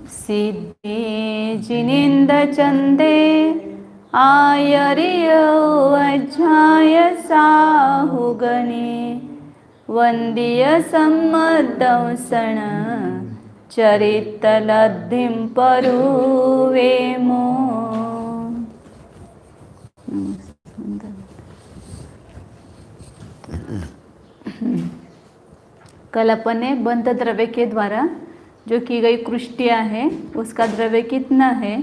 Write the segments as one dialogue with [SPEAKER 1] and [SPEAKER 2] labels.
[SPEAKER 1] सिद्धे जिनिंद चंदे आयर्य अध्याय साहुगणे वंदीय सम्मदंसण चरितलब्धिं परुवेमो। कल अपन ने बंध द्रव्य के द्वारा जो की गई कृष्टियाँ है उसका द्रव्य कितना है,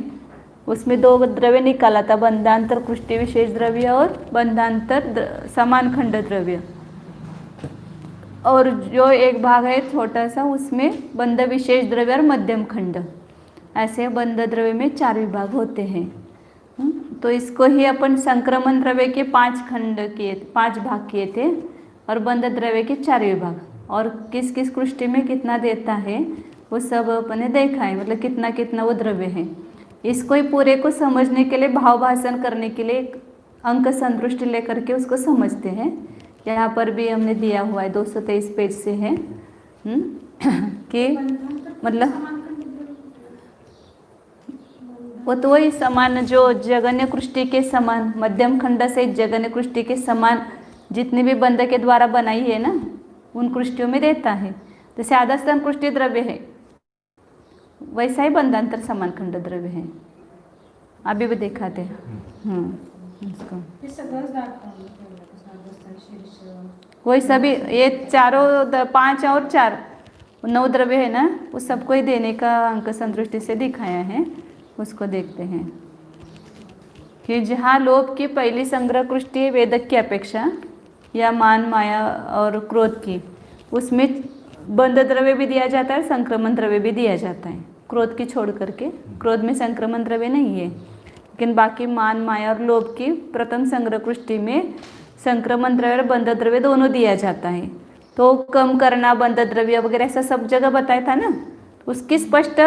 [SPEAKER 1] उसमें दो द्रव्य निकाला था, बंधांतर कृष्टि विशेष द्रव्य और बंधांतर समान खंड द्रव्य। और जो एक भाग है छोटा सा उसमें बंध विशेष द्रव्य और मध्यम खंड, ऐसे बंध द्रव्य में 4 विभाग होते हैं। तो इसको ही अपन संक्रमण द्रव्य के 5 भाग किए थे और बंध द्रव्य के 4 विभाग, और किस किस कृष्टि में कितना देता है वो सब अपन ने देखा है, मतलब कितना कितना वो द्रव्य है। इसको ही पूरे को समझने के लिए भाव भाषण करने के लिए अंक संतुष्टि लेकर के उसको समझते हैं। यहाँ पर भी हमने दिया हुआ है 223 पेज से है कि मतलब वो तो वही समान जो जगन्य कृष्टि के समान मध्यम खंड से जगन्य कृष्टि के समान जितने भी बंध के द्वारा बनाई है ना उन कृष्टियों में देता है। जैसे आधास्तन कृष्टि द्रव्य है वैसा ही बंधांतर समान खंड द्रव्य है। अभी भी दिखाते हैं इसको वही सभी ये चारों 5 और 4 9 द्रव्य है ना उस सबको ही देने का अंक संतुष्टि से दिखाया है। उसको देखते हैं कि जहाँ लोभ की पहली संग्रह कृष्टि है वेदक की अपेक्षा या मान माया और क्रोध की, उसमें बंध द्रव्य भी दिया जाता है, संक्रमण द्रव्य भी दिया जाता है। क्रोध की छोड़ करके, क्रोध में संक्रमण द्रव्य नहीं है, लेकिन बाकी मान माया और लोभ की प्रथम संग्रह कृष्टि में संक्रमण द्रव्य और बंध द्रव्य दोनों दिया जाता है। तो कम करना बंध द्रव्य वगैरह ऐसा सब जगह बताया था ना, उसकी स्पष्ट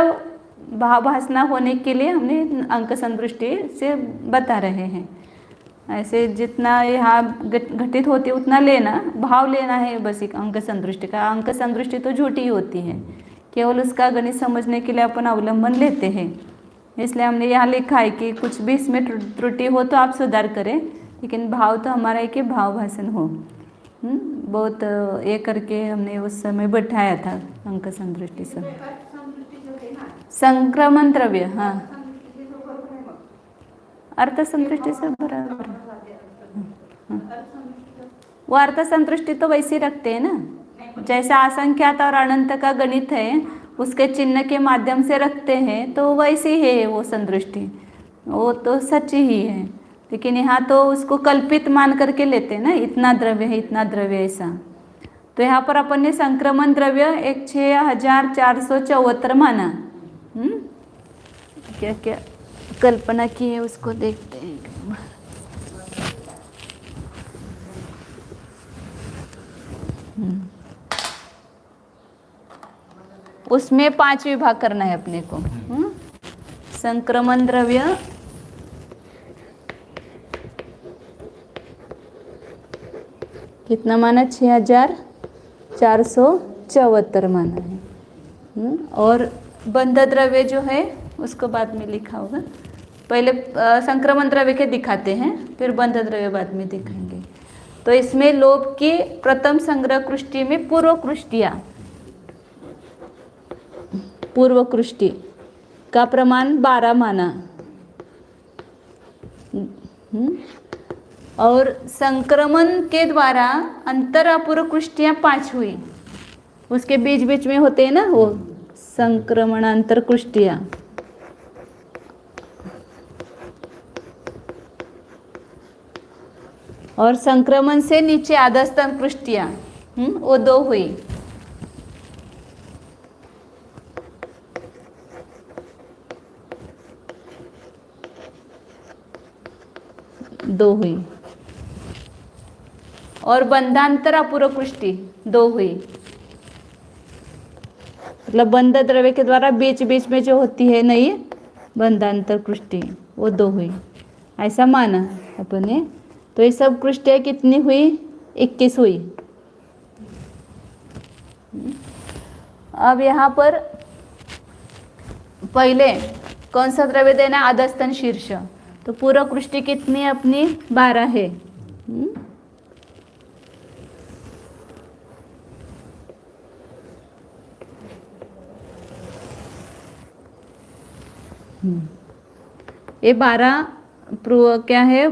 [SPEAKER 1] भाषना होने के लिए हमने अंक संतुष्टि से बता रहे हैं। ऐसे जितना यहाँ घटित होती है उतना लेना, भाव लेना है बस एक अंक संतुष्टि का। अंक संतुष्टि तो झूठी होती है, केवल उसका गणित समझने के लिए अपन अवलंबन लेते हैं। इसलिए हमने यहाँ लिखा है कि कुछ भी इसमें त्रुटि हो तो आप सुधार करें, लेकिन भाव तो हमारा है कि भाव भाषण हो। बहुत ये करके हमने उस समय बैठाया था अंक संतुष्टि से। संक्रमण द्रव्य, हाँ अर्थ संतुष्टि से बराबर। वो अर्थ संतुष्टि तो वैसे ही रखते हैं ना, जैसा असंख्यात और अनंत का गणित है उसके चिन्ह के माध्यम से रखते हैं, तो वैसे ही है वो संतुष्टि, वो तो सच्ची ही है। लेकिन यहाँ तो उसको कल्पित मान करके लेते हैं ना, इतना द्रव्य है इतना द्रव्य ऐसा। तो यहाँ पर अपन ने संक्रमण द्रव्य 6474 माना। क्या क्या कल्पना की है उसको देखते हैं। उसमें 5 विभाग करना है अपने को। संक्रमण द्रव्य कितना माना, 6474 माना है। और बंध द्रव्य जो है उसको बाद में लिखा होगा, पहले संक्रमण द्रव्य के दिखाते हैं फिर बंध द्रव्य बाद में दिखाएंगे। तो इसमें लोभ की प्रथम संग्रह कृष्टि में पूर्व कृष्टि का प्रमाण 12 माना। और संक्रमण के द्वारा अंतर अपूर्व कृष्टियाँ 5 हुई, उसके बीच बीच में होते हैं ना वो संक्रमणांतर कृष्टियाँ। और संक्रमण से नीचे आधस्तन कृष्टियाँ वो 2 हुई। और बंधांतर अपूर्व कृष्टि 2 हुई। मतलब बंध द्रव्य के द्वारा बीच बीच में जो होती है नई बंधांतर कृष्टि वो 2 हुई, ऐसा माना अपने। तो ये सब कृष्टियाँ कितनी हुई, 21 हुई। अब यहाँ पर पहले कौन सा द्रव्य देना? अधस्तन शीर्ष। तो पूरक कृष्टि कितनी अपनी? 12 है। ये 12 क्या है?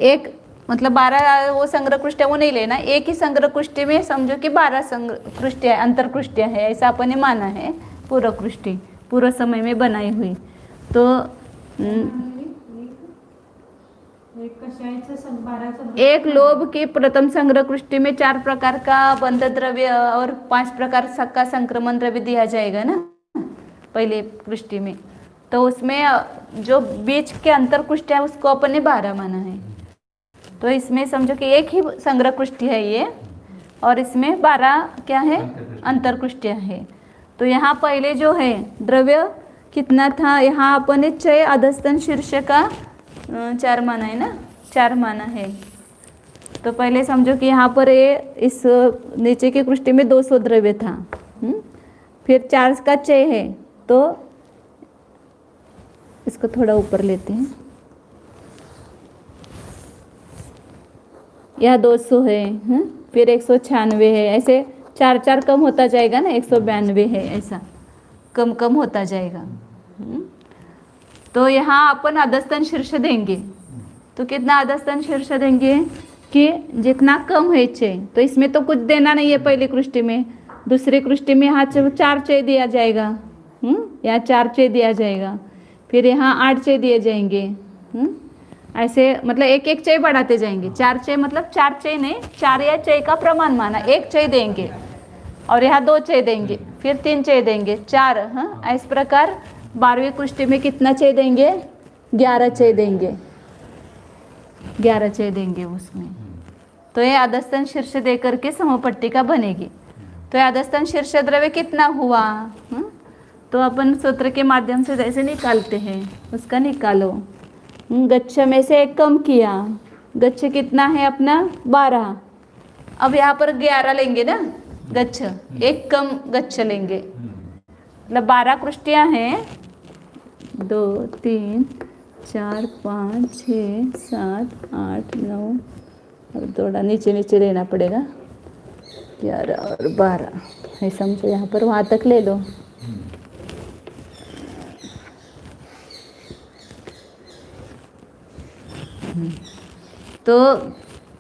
[SPEAKER 1] एक मतलब 12 वो संग्रह कृष्टिया वो नहीं लेना, एक ही संग्रह कृष्टि में समझो कि 12 संग्रह कृष्टिया अंतर कृष्टिया है, ऐसा अपन ने माना है। पूर्व कृष्टि पूर्व समय में बनाई हुई। तो एक लोभ की प्रथम संग्रह कृष्टि में 4 प्रकार का बंध द्रव्य और 5 प्रकार का संक्रमण द्रव्य दिया जाएगा ना पहले कृष्टि में। तो उसमें जो बीच के अंतर कृष्टि है उसको अपन ने 12 माना है। तो इसमें समझो कि एक ही संग्रह कृष्टि है ये, और इसमें 12 क्या है? अंतर कृष्टिया है। तो यहाँ पहले जो है द्रव्य कितना था? यहाँ अपन ने 6 अधस्तन शीर्ष का 4 माना है ना, 4 माना है। तो पहले समझो कि यहाँ पर ये इस नीचे की कृष्टि में 200 द्रव्य था। फिर 4 का 6 है, तो इसको थोड़ा ऊपर लेते हैं। यह 200 है, फिर 196 है, ऐसे 4 कम होता जाएगा ना, 192 है, ऐसा कम कम होता जाएगा। तो यहाँ अपन अधस्तन शीर्ष देंगे। तो कितना अधस्तन शीर्ष देंगे कि जितना कम है 6, तो इसमें तो कुछ देना नहीं है पहली कृष्टि में। दूसरी कृष्टि में यहाँ 4 6 दिया जाएगा, यहाँ 4 6 दिया जाएगा, फिर यहाँ 8 6 दिए जाएंगे। ऐसे मतलब एक एक 6 बढ़ाते जाएंगे। 4 6 मतलब 4 6 नहीं, 4 या 6 का प्रमाण माना, 1 6 देंगे और यहाँ 2 6 देंगे, फिर 3 6 देंगे, 4। इस प्रकार 12वीं कृष्टि में कितना 6 देंगे? 11 6 देंगे, 11 6 देंगे उसमें। तो ये अधस्तन शीर्ष दे करके समपट्टिका बनेगी। तो ये अधस्तन शीर्ष द्रव्य कितना हुआ? तो अपन सूत्र के माध्यम से जैसे निकालते हैं उसका निकालो। गच्छ में से 1 कम किया, गच्छ कितना है अपना? 12। अब यहाँ पर 11 लेंगे ना गच्छ, 1 कम गच्छ लेंगे, मतलब 12 कृष्टियाँ हैं। 2 3 4 5 6 7 8 9, और थोड़ा नीचे नीचे लेना पड़ेगा, 11 और 12 है, समझो यहाँ पर वहाँ तक ले लो। तो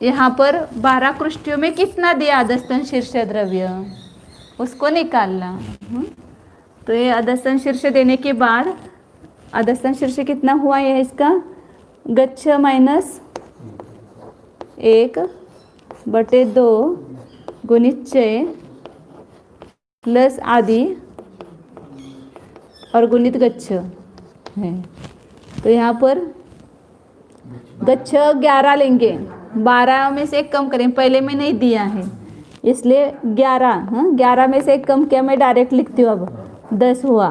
[SPEAKER 1] यहाँ पर 12 कृष्टियों में कितना दिया अधस्तन शीर्ष द्रव्य, उसको निकालना। तो ये अधस्तन शीर्ष देने के बाद अधस्तन शीर्ष कितना हुआ? ये इसका गच्छ माइनस 1/2 गुणित 6 प्लस आदि और गुणित गच्छ है। तो यहाँ पर गच्छ 11 लेंगे, 12 में से 1 कम करें, पहले में नहीं दिया है इसलिए 11। 11 में से 1 कम किया, मैं डायरेक्ट लिखती हूँ। अब 10 हुआ,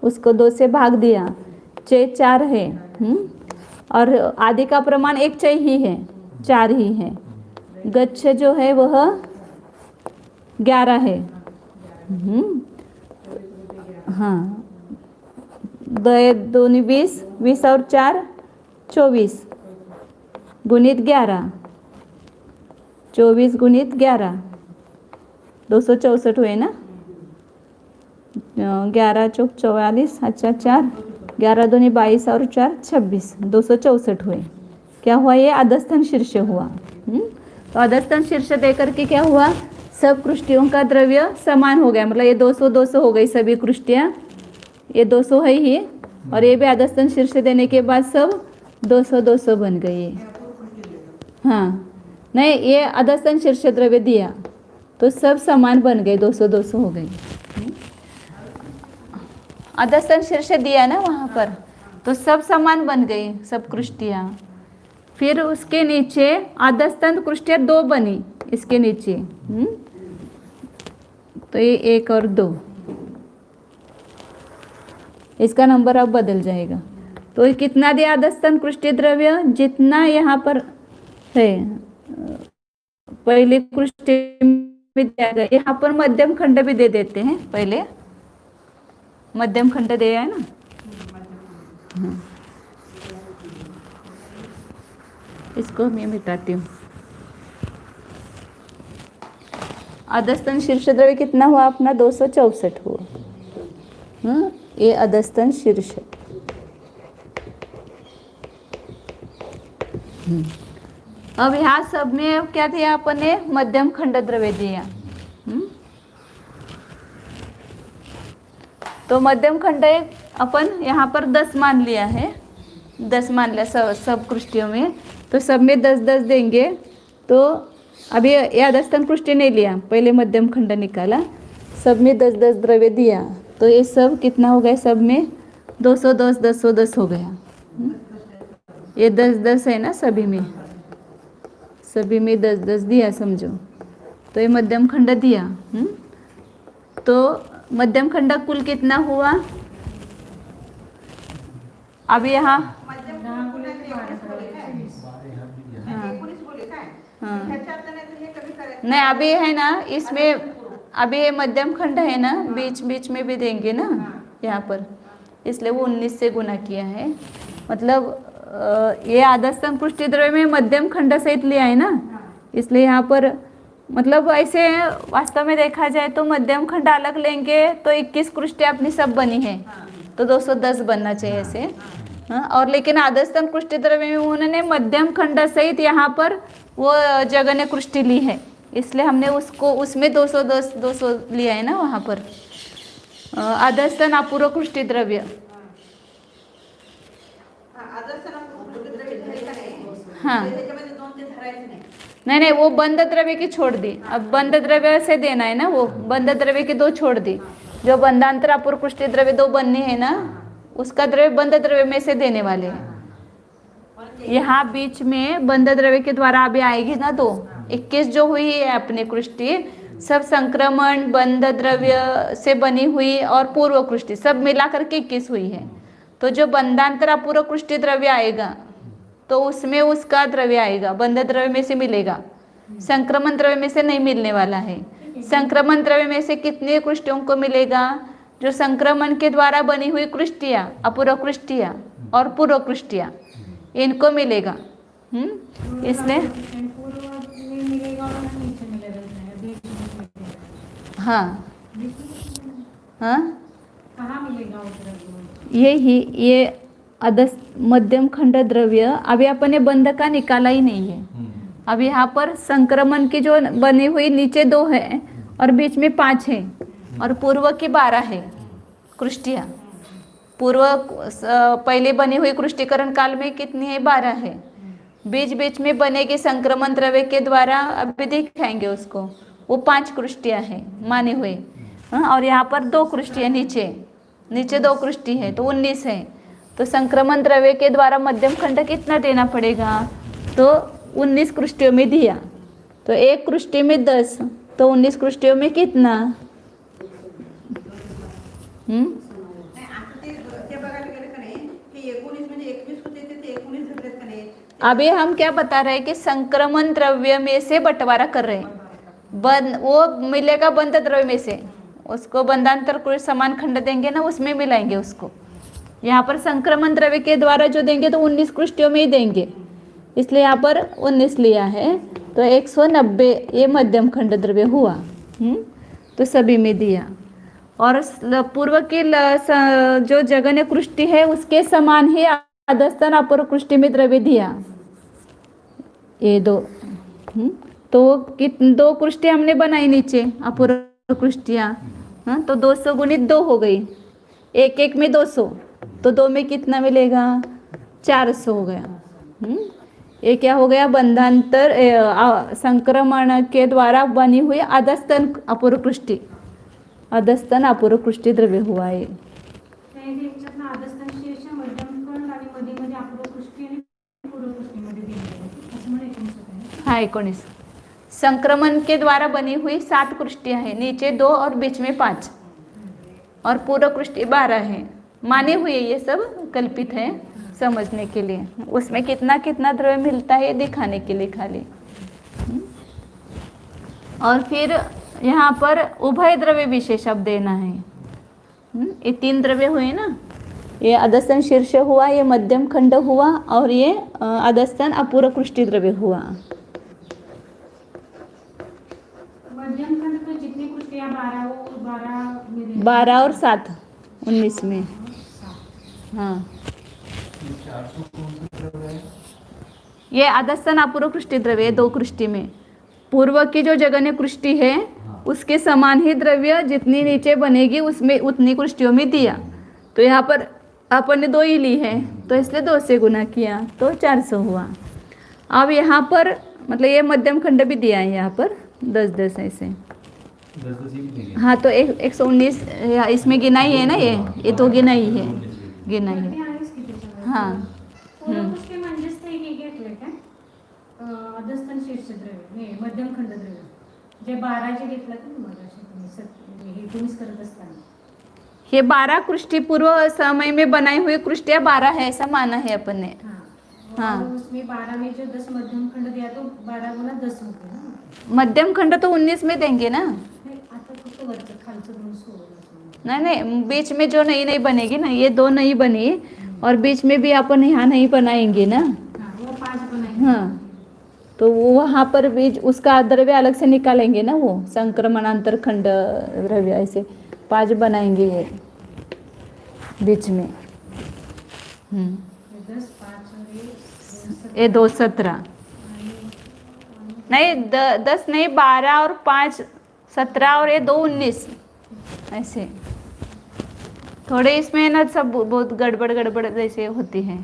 [SPEAKER 1] उसको 2 से भाग दिया, 6 4 है, और आदि का प्रमाण 1 6 ही है, 4 ही है। गच्छ जो है वह 11 है। हाँ, 2 20, 20 और 4 24 गुणित 11, 24 गुणित 11, 264 हुए ना। 11 चौक 44, अच्छा 4, 11 दूनी 22 और 4 26, 264 हुए। क्या हुआ? ये अधस्तन शीर्ष हुआ। तो अधस्तन शीर्ष दे करके क्या हुआ? सब कृष्टियों का द्रव्य समान हो गया, मतलब ये 200 200 हो गई सभी कृष्टियाँ, ये 200 है ही, और ये भी अधस्तन शीर्ष देने के बाद सब 200 200 बन गई। हाँ नहीं, ये अधस्तन शीर्ष द्रव्य दिया तो सब समान बन गए, 200 200 हो गई। अधस्तन शीर्ष दिया ना वहाँ पर, तो सब समान बन गई सब कृष्टियाँ। फिर उसके नीचे अधस्तन कृष्टियाँ 2 बनी इसके नीचे। तो ये 1 और 2, इसका नंबर अब बदल जाएगा। तो कितना दिया अधस्तन कृष्टि द्रव्य? जितना यहाँ पर है पहले कृष्टि दिया गया। यहाँ पर मध्यम खंड भी दे देते हैं, पहले मध्यम खंड दिया है ना। इसको मैं मिटाती हूँ। अधस्तन शीर्ष द्रव्य कितना हुआ अपना? 264 हुआ। ये अधस्तन शीर्ष। अब यहाँ सब में क्या दिया अपन ने? मध्यम खंड द्रव्य दिया। तो मध्यम खंड अपन यहाँ पर 10 मान लिया है, 10 मान लिया सब कृष्टियों में। तो सब में 10-10 देंगे। तो अभी ये अधस्तन कृष्टि नहीं लिया, पहले मध्यम खंड निकाला, सब में 10-10 द्रव्य दिया। तो ये सब कितना हो गया? सब में 210 210 हो गया। ये 10-10 है ना, सभी में 10-10 दिया समझो। तो ये मध्यम खंड दिया। तो मध्यम खंड कुल कितना हुआ? अभी यहाँ नहीं, अभी है ना इसमें, अभी ये मध्यम खंड है ना, बीच बीच में भी देंगे ना यहाँ पर, इसलिए वो 19 से गुना किया है। मतलब ये आधस्तन पुष्टि द्रव्य में मध्यम खंड सहित लिया है ना, इसलिए यहाँ पर मतलब ऐसे वास्तव में देखा जाए तो मध्यम खंड अलग लेंगे तो 21 कृष्टियाँ अपनी सब बनी है, तो 210 बनना चाहिए ऐसे। हाँ, और लेकिन आधस्तन कृष्टि द्रव्य में उन्होंने मध्यम खंड सहित यहाँ पर वो जगन्य कृष्टि ली है, इसलिए हमने उसको उसमें 210 200 लिया है ना वहाँ पर। आधस्तन अपूर्व कृष्टि द्रव्य, हाँ नहीं वो बंद द्रव्य की छोड़ दी। अब बंद द्रव्य से देना है ना, वो बंद द्रव्य की 2 छोड़ दी। जो बंधांतर अपूर्व कृष्टि द्रव्य 2 बननी है ना, उसका द्रव्य बंद द्रव्य में से देने वाले हैं। यहाँ बीच में बंद द्रव्य के द्वारा अभी आएगी ना 2, 21 जो हुई है अपने कृष्टि, सब संक्रमण बंद द्रव्य से बनी हुई और पूर्व कृष्टि सब मिला करके 21 हुई है। तो जो बंधांतर अपूर्व कृष्टि द्रव्य आएगा तो उसमें उसका द्रव्य आएगा, बंध द्रव्य में से मिलेगा, संक्रमण द्रव्य में से नहीं मिलने वाला है। संक्रमण द्रव्य में से कितने कृष्टियों को मिलेगा? जो संक्रमण के द्वारा बनी हुई कृष्टियाँ, अपूर्व कृष्टियाँ और पूर्व कृष्टियाँ, इनको मिलेगा। इसलिए हाँ हाँ ये मध्यम खंड द्रव्य अभी अपन ने बंध का निकाला ही नहीं है। अब यहाँ पर संक्रमण की जो बनी हुई नीचे 2 है और बीच में 5 है और पूर्व की 12 है कृष्टियाँ। पूर्व पहले बनी हुई कृष्टिकरण काल में कितनी है? 12 है। बीच बीच में बनेगी संक्रमण द्रव्य के द्वारा, अभी दिखाएंगे उसको, वो 5 कृष्टियाँ हैं माने हुए। और यहाँ पर 2 कृष्टियाँ नीचे 2 कृष्टि है, तो 19 है। तो संक्रमण द्रव्य के द्वारा मध्यम खंड कितना देना पड़ेगा? तो 19 कृष्टियों में दिया, तो एक कृष्टि में 10, तो 19 कृष्टियों में कितना? अभी हम क्या बता रहे हैं कि संक्रमण द्रव्य में से बंटवारा कर रहे हैं। वो मिलेगा बंध द्रव्य में से, उसको बंधांतर कोई समान खंड देंगे ना, उसमें मिलाएंगे उसको। यहाँ पर संक्रमण द्रव्य के द्वारा जो देंगे तो 19 कृष्टियों में ही देंगे, इसलिए यहाँ पर 19 लिया है। तो 190 ये मध्यम खंड द्रव्य हुआ। तो सभी में दिया। और पूर्व की जो जगन्य कृष्टि है उसके समान ही अधस्तन अपूर्व कृष्टि में द्रव्य दिया, ये 2। तो 2 कृष्टि हमने बनाई नीचे अपूर्व कृष्टियाँ। तो 200 गुणित 2 हो गई, 1 में 200, तो 2 में कितना मिलेगा? 400 हो गया। ये क्या हो गया? बंधांतर संक्रमण के द्वारा बनी हुई अधस्तन अपूर्व कृष्टि, अधस्तन अपूर्व कृष्टि द्रव्य हुआ है। हाँ 19 संक्रमण के द्वारा बनी हुई 7 कृष्टियाँ हैं, नीचे 2 और बीच में 5, और पूर्व कृष्टि 12 है। माने हुए ये सब कल्पित है समझने के लिए, उसमें कितना कितना द्रव्य मिलता है दिखाने के लिए खाली। और फिर यहाँ पर उभय द्रव्य विशेष अब देना है। ये 3 द्रव्य हुए ना, ये अधस्तन शीर्ष हुआ, ये मध्यम खंड हुआ और ये अधस्तन अपूर्व कृष्टि द्रव्य हुआ।
[SPEAKER 2] मध्यम खंड तो जितनी कृष्टियाँ
[SPEAKER 1] 12 और 7 19 में। हाँ, ये अधस्तन अपूर्व कृष्टि द्रव्य 2 कृष्टि में। पूर्व की जो जगन्य कृष्टि है उसके समान ही द्रव्य जितनी नीचे बनेगी उसमें उतनी कृष्टियों में दिया। तो यहाँ पर अपन ने 2 ही ली है तो इसलिए 2 से गुना किया तो 400 हुआ। अब यहाँ पर मतलब ये मध्यम खंड भी दिया है यहाँ पर 10-10 ऐसे।
[SPEAKER 3] 10
[SPEAKER 1] हाँ, तो 119 इसमें गिनाई है ना, ये तो गिनाई है, गिनाई है। हाँ,
[SPEAKER 2] पूर्वपुष्टी म्हणजेच ते हे घेतले काय अधस्तन शीर्ष द्रव्य नाही मध्यम खंड द्रव्य जे 12 जे घेतलं का तुम्हाला हे तुम्हीच करत असताना
[SPEAKER 1] ये 12 कृष्टि पूर्व समय में बनाई हुई कृष्टियाँ 12 है ऐसा माना है अपन ने।
[SPEAKER 2] हाँ, उसमें 12 में जो 10 मध्यम खंड दिया तो 12 गुना 10 होते ना।
[SPEAKER 1] मध्यम खंड तो 19 में देंगे ना।
[SPEAKER 2] आता फक्त वरचं खालचं 2 सोडून
[SPEAKER 1] नहीं, बीच में जो नई बनेगी ना, ये 2 नई बनी और बीच में भी अपन यहाँ नहीं बनाएंगे ना।
[SPEAKER 2] वो 5 बनाएंगे।
[SPEAKER 1] हाँ, तो वो वहाँ पर बीज उसका द्रव्य अलग से निकालेंगे ना, वो संक्रमणांतर खंड द्रव्य ऐसे 5 बनाएंगे ये बीच में।
[SPEAKER 2] 10 5
[SPEAKER 1] ये 2 17 नहीं 10 नहीं 12 और 5 17 और ये 2 19 ऐसे। थोड़े इसमें ना सब बहुत गड़बड़ जैसे होती है।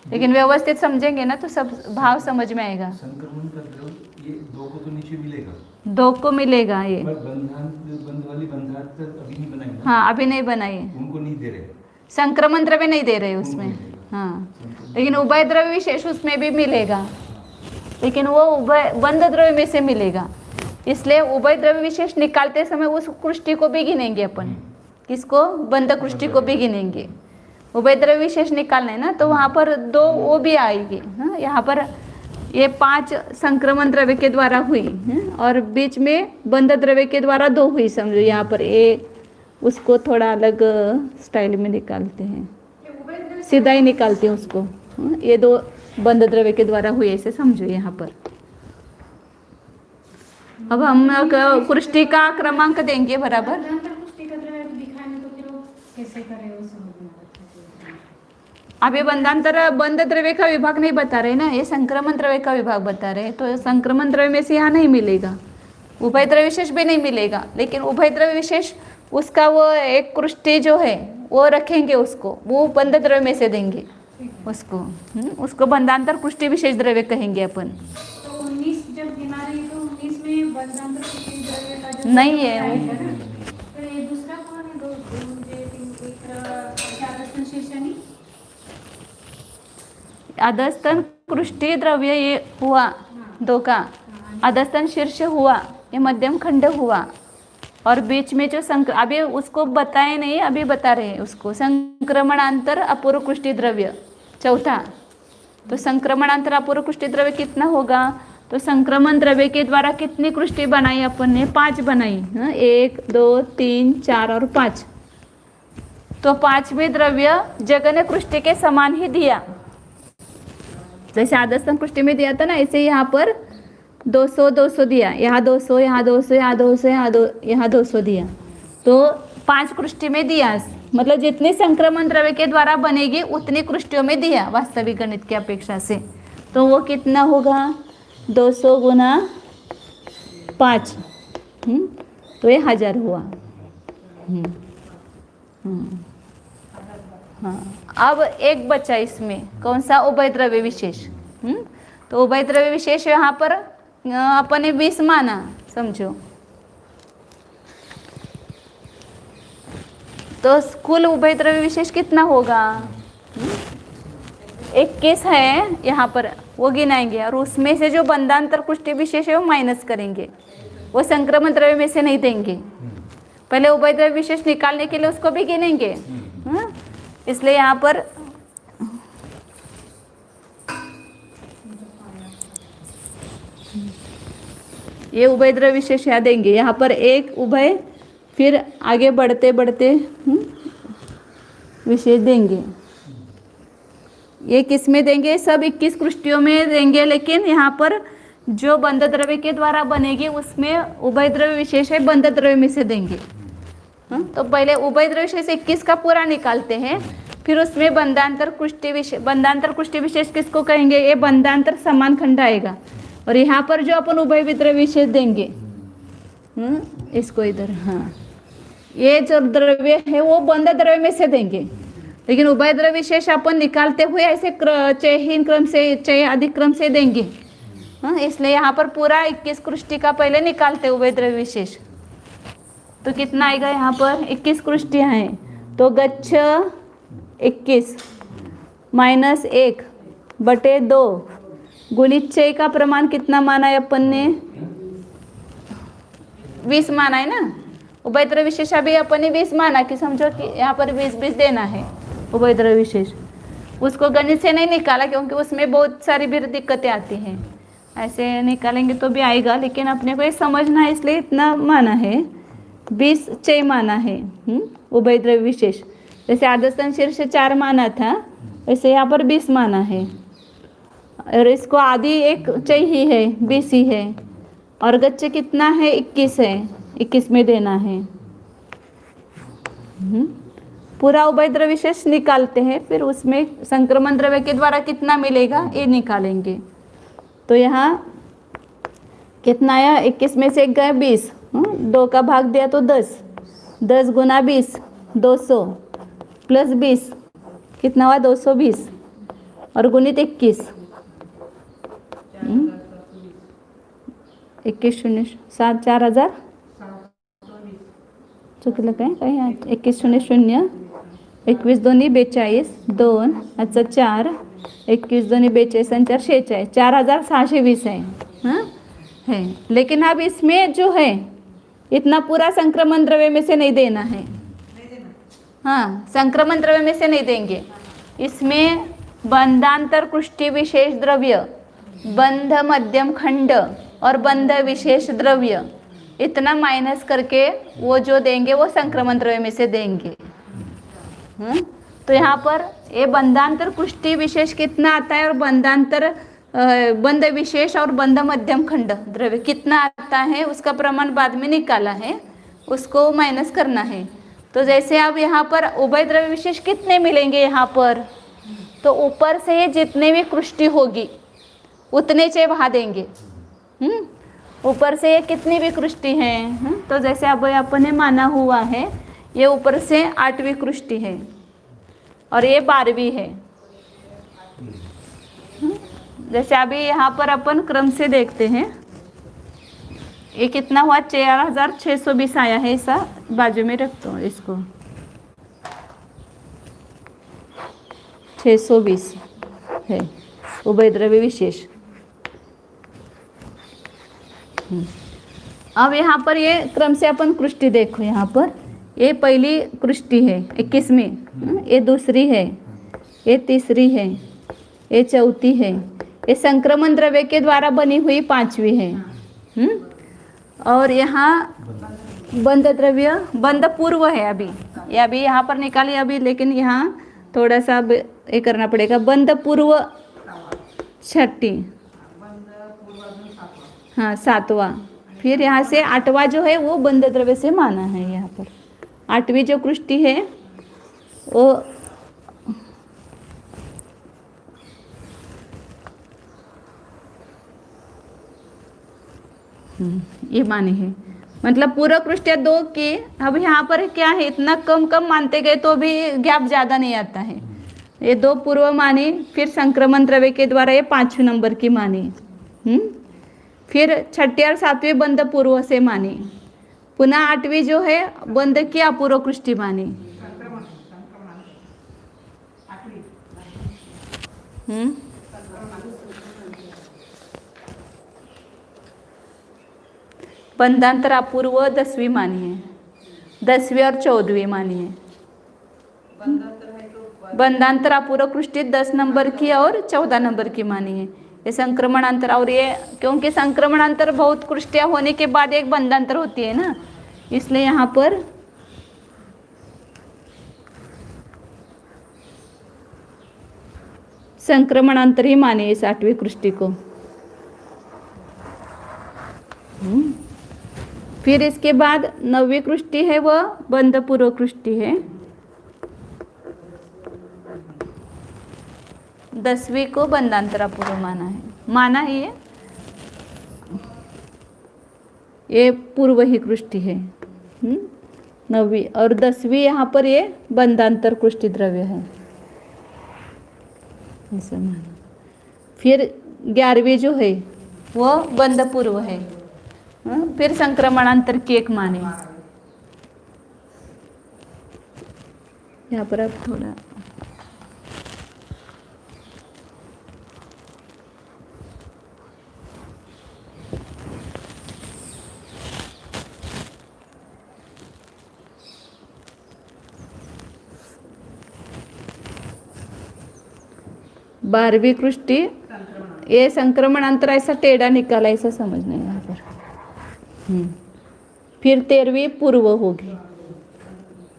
[SPEAKER 1] लेकिन व्यवस्थित समझेंगे ना तो सब भाव समझ में आएगा।
[SPEAKER 3] संक्रमण का द्रव ये 2 को तो नीचे मिलेगा,
[SPEAKER 1] 2 को मिलेगा ये।
[SPEAKER 3] पर बंध वाली बंधात अभी नहीं बनाई ना।
[SPEAKER 1] हाँ, अभी नहीं बनाई,
[SPEAKER 3] उनको नहीं दे रहे,
[SPEAKER 1] संक्रमण द्रव्य नहीं दे रहे उसमें। हाँ, लेकिन उभय द्रव्य विशेष उसमें भी मिलेगा, लेकिन वो उभय बंध द्रव्य में से मिलेगा। इसलिए उभय द्रव्य विशेष निकालते समय उस कृष्टि को भी गिनेंगे अपन। किसको? बंध कृष्टि को भी गिनेंगे। उभय द्रव्य विशेष निकालना है ना, तो वहाँ पर 2 वो भी आएगी। हाँ, यहाँ पर ये 5 संक्रमण द्रव्य के द्वारा हुई और बीच में बंध द्रव्य के द्वारा 2 हुई। समझो यहाँ पर उसको थोड़ा अलग स्टाइल में निकालते हैं, सीधा ही निकालते हैं उसको। ये 2 बंध द्रव्य के द्वारा हुई, ऐसे समझो यहाँ पर। अब हम कृष्टि का क्रमांक देंगे बराबर। अभी बंध द्रव्य का विभाग नहीं बता रहे ना, ये संक्रमण द्रव्य का विभाग बता रहे हैं। तो संक्रमण द्रव्य में से यहाँ नहीं मिलेगा, उभय द्रव्य विशेष भी नहीं मिलेगा। लेकिन उभय द्रव्य विशेष उसका वो एक कृष्टि जो है वो रखेंगे, उसको वो बंध द्रव्य में से देंगे उसको बंधांतर कृष्टि विशेष द्रव्य कहेंगे अपन।
[SPEAKER 2] तो 19 जब गिना रही तो 19 में बंधांतर कृष्टि द्रव्य का जो
[SPEAKER 1] नहीं है।
[SPEAKER 2] तो ये दूसरा कौन है? 2 अधस्तन शीर्ष नहीं,
[SPEAKER 1] अधस्तन कृष्टि द्रव्य ये हुआ 2 का, अधस्तन शीर्ष हुआ, ये मध्यम खंड हुआ और बीच में जो अभी उसको बताए नहीं, अभी बता रहे हैं उसको। संक्रमणांतर अपूर्व कृष्टि द्रव्य चौथा। तो संक्रमणांतर अपूर्व कृष्टि द्रव्य कितना होगा? तो संक्रमण द्रव्य के द्वारा कितनी कृष्टि बनाई अपन ने? 5 बनाई। 1 2 3 4 और 5। तो 5वें द्रव्य जगन्य कृष्टि के समान ही दिया। जैसे आदस्तन कृष्टि में दिया था ना, ऐसे यहाँ पर 200 दिया, यहाँ 200, यहाँ 200, यहाँ 200, यहाँ 200 दिया। तो 5 कृष्टि में दिया, मतलब जितनी संक्रमण द्रव्य के द्वारा बनेगी उतनी कृष्टियों में दिया वास्तविक गणित की अपेक्षा से। तो वो कितना होगा? 200 गुना 5, तो ये 1000 हुआ। हाँ, अब एक बचा इसमें, कौन सा? उभय द्रव्य विशेष। तो उभय द्रव्य विशेष यहाँ पर अपन ने 20 माना, समझो। तो कुल उभय द्रव्य विशेष कितना होगा? 21 है यहाँ पर, वो गिनाएंगे और उसमें से जो बंधांतर कृष्टि विशेष है वो माइनस करेंगे, वो संक्रमण द्रव्य में से नहीं देंगे। पहले उभय द्रव्य विशेष निकालने के लिए उसको भी गिनेंगे। इसलिए यहाँ पर ये उभय द्रव्य विशेष यहाँ देंगे, यहाँ पर एक उभय, फिर आगे बढ़ते बढ़ते विशेष देंगे। ये किस में देंगे? सब 21 कृष्टियों में देंगे, लेकिन यहाँ पर जो बंध द्रव्य के द्वारा बनेगी उसमें उभय द्रव्य विशेष है, बंध द्रव्य में से देंगे। तो पहले उभय द्रव्य विशेष 21 का पूरा निकालते हैं, फिर उसमें बंधांतर कुष्टि विशेष, बंधांतर कुष्टि विशेष किसको कहेंगे? ये बंधांतर समान खंड आएगा। और यहाँ पर जो अपन उभय द्रव्य विशेष देंगे, इसको इधर, हाँ, ये जो द्रव्य है वो बंध द्रव्य में से देंगे, लेकिन उभय द्रव्य विशेष अपन निकालते हुए ऐसे चयहीन क्रम से, चय अधिक क्रम से देंगे। इसलिए यहाँ पर पूरा 21 कृष्टि का पहले निकालते उभय द्रव्य विशेष। तो कितना आएगा? यहाँ पर 21 कृष्टियाँ हैं, तो गच्छ 21 माइनस 1 बटे 2 गुणित चय का प्रमाण कितना माना है अपन ने? 20 माना है ना। उभय द्रव्य विशेष अभी अपन ने 20 माना, कि समझो कि यहाँ पर 20 देना है उभय द्रव्य विशेष। उसको गणित से नहीं निकाला क्योंकि उसमें बहुत सारी भी दिक्कतें आती हैं, ऐसे निकालेंगे तो भी आएगा, लेकिन अपने को ये समझना है इसलिए इतना माना है, 20 चय माना है उभय द्रव्य विशेष। जैसे आदर्शन शीर्ष 4 माना था, वैसे यहाँ पर 20 माना है, और इसको आदि एक चय ही है, 20 ही है, और गच्छ कितना है? 21 है, 21 में देना है। पूरा उभय द्रव्य विशेष निकालते हैं, फिर उसमें संक्रमण द्रव्य के द्वारा कितना मिलेगा ये निकालेंगे। तो यहाँ कितना आया? 21 में से एक गए 20, 2 का भाग दिया तो 10, 10 गुना 20 200 प्लस 20 कितना हुआ? 220, और गुणित 21, 21 शून्य 7 4000 चुकलं काय? काय 21 शून्य शून्य 21 दोन्ही 42 2 अच्छा 4 21 दोन्ही 42 आणि 4 46 4620 है। हाँ है, लेकिन अब इसमें जो है इतना पूरा संक्रमण द्रव्य में से नहीं देना है। हाँ, संक्रमण द्रव्य में से नहीं देंगे, इसमें बंधांतर कुष्टि विशेष द्रव्य, बंध मध्यम खंड और बंध विशेष द्रव्य, इतना माइनस करके वो जो देंगे वो संक्रमण द्रव्य में से देंगे। तो यहाँ पर ये बंधांतर कुष्टि विशेष कितना आता है, और बंधांतर बंध विशेष और बंध मध्यम खंड द्रव्य कितना आता है, उसका प्रमाण बाद में निकाला है, उसको माइनस करना है। तो जैसे अब यहाँ पर उभय द्रव्य विशेष कितने मिलेंगे यहाँ पर, तो ऊपर से जितने भी कृष्टि होगी उतने चय वहाँ देंगे। ऊपर से ये कितनी भी कृष्टि है, तो जैसे अब अपन ने माना हुआ है ये ऊपर से 8वीं कृष्टि है और ये 12वीं है। जैसे अभी यहाँ पर अपन क्रम से देखते हैं, ये कितना हुआ? 4620 आया है, ऐसा बाजू में रखता हूँ इसको, 620 है उभय द्रव्य विशेष। अब यहाँ पर ये क्रम से अपन कृष्टि देखो, यहाँ पर ये पहली कृष्टि है 21वीं, ये दूसरी है, ये तीसरी है, ये चौथी है, ये संक्रमण द्रव्य के द्वारा बनी हुई 5वीं है। और यहाँ बंध द्रव्य, बंध पूर्व है अभी, ये अभी यहाँ पर निकाली अभी, लेकिन यहाँ थोड़ा सा ये करना पड़ेगा। बंध पूर्व 6ठी, हाँ 7वां, फिर यहाँ से 8वां जो है वो बंध द्रव्य से माना है। यहाँ पर 8वीं जो कृष्टि है वो ये मानी है, मतलब पूरा कृष्टिया 2 की। अब यहाँ पर क्या है, इतना कम कम मानते गए तो भी गैप ज़्यादा नहीं आता है। ये 2 पूर्व मानी, फिर संक्रमण द्रव्य के द्वारा ये 5वें नंबर की मानी, फिर 6ठी और 7वीं बंध पूर्व से मानी, पुनः 8वीं जो है बंध की अपूर्व कृष्टि मानी। बंधांतर अपूर्व 10वीं मानी है, 10वीं और 14वीं मानी है। बंधांतर अपूर्व कृष्टि 10 नंबर की और 14 नंबर की मानी है। ये संक्रमणांतर, और ये क्योंकि संक्रमणांतर बहुत कृष्टियाँ होने के बाद एक बंधांतर होती है ना, इसलिए यहाँ पर संक्रमणांतर ही माने इस 8वीं कृष्टि को। फिर इसके बाद 9वीं कृष्टि है वह बंध पूर्व कृष्टि है। 10वीं को बंधांतरा पूर्व माना है ये पूर्व ही कृष्टि है। 9वीं और 10वीं यहाँ पर ये बंधांतर कृष्टि द्रव्य है, ऐसा माना। फिर 11वीं जो है वो बंध पूर्व है। फिर संक्रमणांतर की एक माने। यहाँ पर अब थोड़ा बारहवीं कृष्टि, ये संक्रमणांतर ऐसा टेढ़ा निकाला ऐसा समझना है यहाँ पर। फिर 13वीं पूर्व होगी।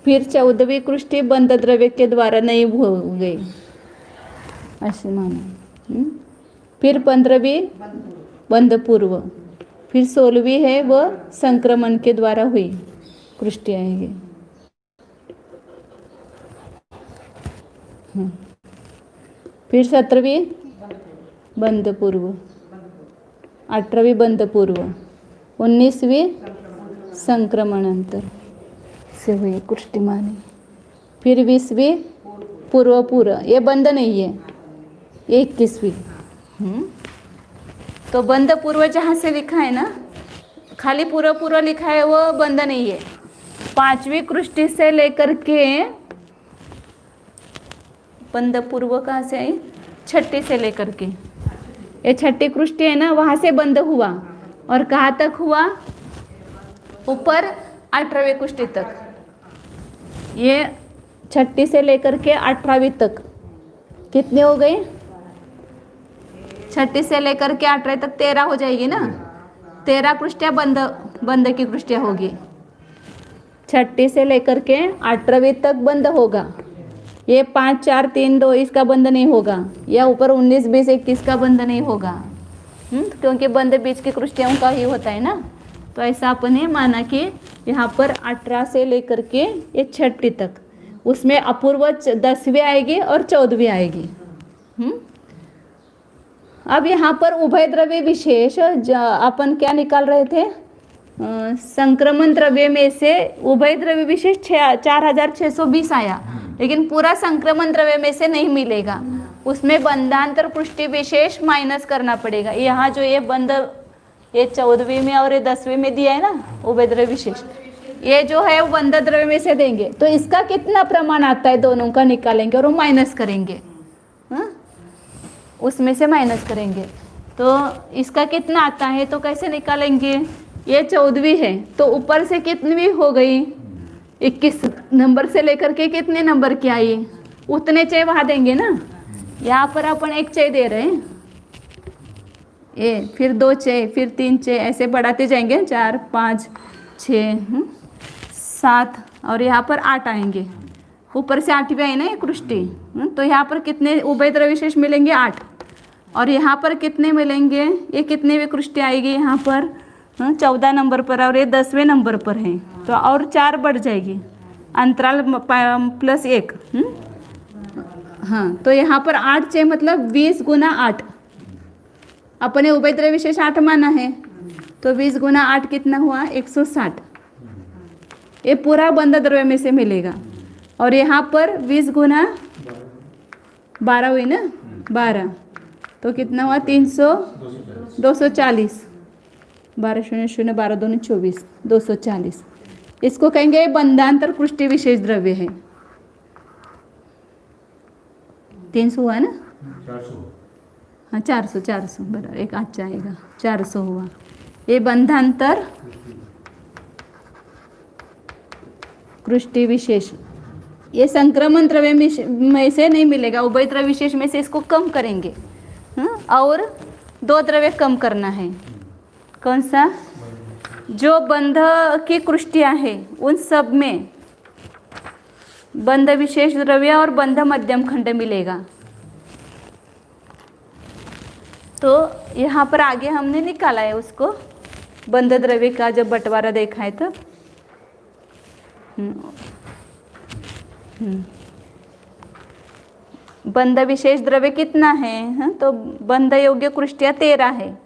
[SPEAKER 1] फिर 14वीं कृष्टि बंध द्रव्य के द्वारा नहीं हो गई, ऐसे माना। फिर 15वीं बंध पूर्व। फिर 16वीं है वह संक्रमण के द्वारा हुई कृष्टि आएगी। फिर 17वीं बंध पूर्व, 18वीं बंध पूर्व, 19वीं संक्रमणांतर से हुई कृष्टि मानी। फिर 20वीं पूर्व पूर्व, ये बंध नहीं है। 21वीं तो बंध पूर्व जहाँ से लिखा है ना, खाली पूर्व पूर्व लिखा है वो बंध नहीं है। 5वीं कृष्टि से लेकर के बंध पूर्व कहाँ से आई, 6ठी से लेकर के ये 6ठी कृष्टि है ना, वहाँ से बंध हुआ और कहाँ तक हुआ, ऊपर 18वीं कृष्टि तक। ये 6ठी से लेकर के 18वीं तक कितने हो गए, 6ठी से लेकर के 18वीं तक 13 हो जाएगी ना। 13 कृष्टियाँ बंध की कृष्टियाँ होगी। 6ठी से लेकर के 18वीं तक बंध होगा। ये 5, 4, 3, 2 इसका बंध नहीं होगा, या ऊपर 19, 20, 21 का बंध नहीं होगा। क्योंकि बंध बीच की कृष्टियों का ही होता है ना। तो ऐसा अपने माना कि यहाँ पर 18 से लेकर के ये 6ठी तक, उसमें अपूर्व 10वीं आएगी और 14वीं आएगी। अब यहाँ पर उभय द्रव्य विशेष अपन क्या निकाल रहे थे, संक्रमण द्रव्य में से उभय द्रव्य विशेष 4620 आया, लेकिन पूरा संक्रमण द्रव्य में से नहीं मिलेगा, उसमें बंधांतर पुष्टि विशेष माइनस करना पड़ेगा। यहाँ जो ये बंध ये 14वीं में और ये 10वीं में दिया है ना उभय द्रव्य विशेष, ये जो है वो बंध द्रव्य में से देंगे, तो इसका कितना प्रमाण आता है दोनों का निकालेंगे और वो माइनस करेंगे। उसमें से माइनस करेंगे तो इसका कितना आता है, तो कैसे निकालेंगे। ये 14वीं है तो ऊपर से कितनी हो गई, 21 नंबर से लेकर के कितने नंबर की आई, उतने चय वहाँ देंगे ना। यहाँ पर अपन 1 चय दे रहे हैं, ये फिर 2 चय, फिर 3 चय, ऐसे बढ़ाते जाएंगे। 4, 5, 6, 7 और यहाँ पर 8 आएंगे। ऊपर से 8वीं आई ना ये कृष्टि, तो यहाँ पर कितने उभय द्रव्य विशेष मिलेंगे, 8। और यहाँ पर कितने मिलेंगे, ये कितने भी कृष्टि आएगी यहाँ पर 14 नंबर पर, और ये 10वें नंबर पर है, तो और 4 बढ़ जाएगी, अंतराल प्लस 1। हाँ, तो यहाँ पर 8 चय मतलब 20 गुना 8, अपने उभय द्रव्य विशेष 8 माना है, तो 20 गुना 8 कितना हुआ, 160। ये पूरा बंध द्रव्य में से मिलेगा। और यहाँ पर 20 गुना 12 हुई ना, 12 तो कितना हुआ, 300, 240, 12 0 0 12 2 24, 240। इसको कहेंगे बंधांतर पुष्टि विशेष द्रव्य है। 300 हुआ ना,
[SPEAKER 3] 400।
[SPEAKER 1] हाँ 400 बराबर, एक अच्छा आएगा, 400 हुआ। ये बंधांतर कृष्टि विशेष, ये संक्रमण द्रव्य में से नहीं मिलेगा, उभय द्रव्य विशेष में से इसको कम करेंगे। और दो द्रव्य कम करना है। कौन सा? जो बंध की कृष्टियाँ है उन सब में बंध विशेष द्रव्य और बंध मध्यम खंड मिलेगा। तो यहाँ पर आगे हमने निकाला है उसको, बंध द्रव्य का जब बंटवारा देखा है तब। बंध विशेष द्रव्य कितना है? तो बंध योग्य कृष्टियाँ 13 है।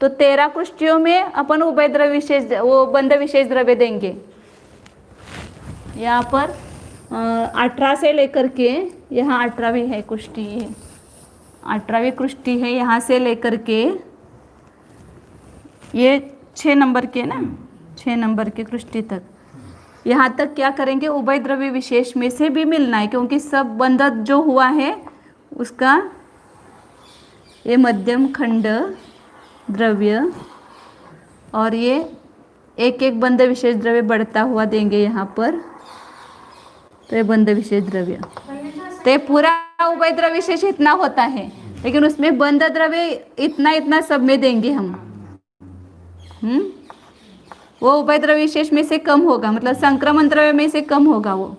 [SPEAKER 1] तो 13 कृष्टियों में अपन उभय द्रव्य विशेष, वो बंध विशेष द्रव्य देंगे। यहाँ पर 18 से लेकर के यहाँ 18वीं है कृष्टि, है 18वीं कृष्टि है, यहाँ से लेकर के ये 6 नंबर के ना, 6 नंबर के कृष्टि तक, यहाँ तक क्या करेंगे? उभय द्रव्य विशेष में से भी मिलना है, क्योंकि सब बंध जो हुआ है उसका ये मध्यम खंड द्रव्य और ये एक एक बंध विशेष द्रव्य बढ़ता हुआ देंगे यहाँ पर। तो ये बंध विशेष द्रव्य, तो ये पूरा उभय द्रव्य विशेष इतना होता है, लेकिन उसमें बंध द्रव्य इतना इतना सब में देंगे हम। वो उभय द्रव्य विशेष में से कम होगा, मतलब संक्रमण द्रव्य में से कम होगा वो।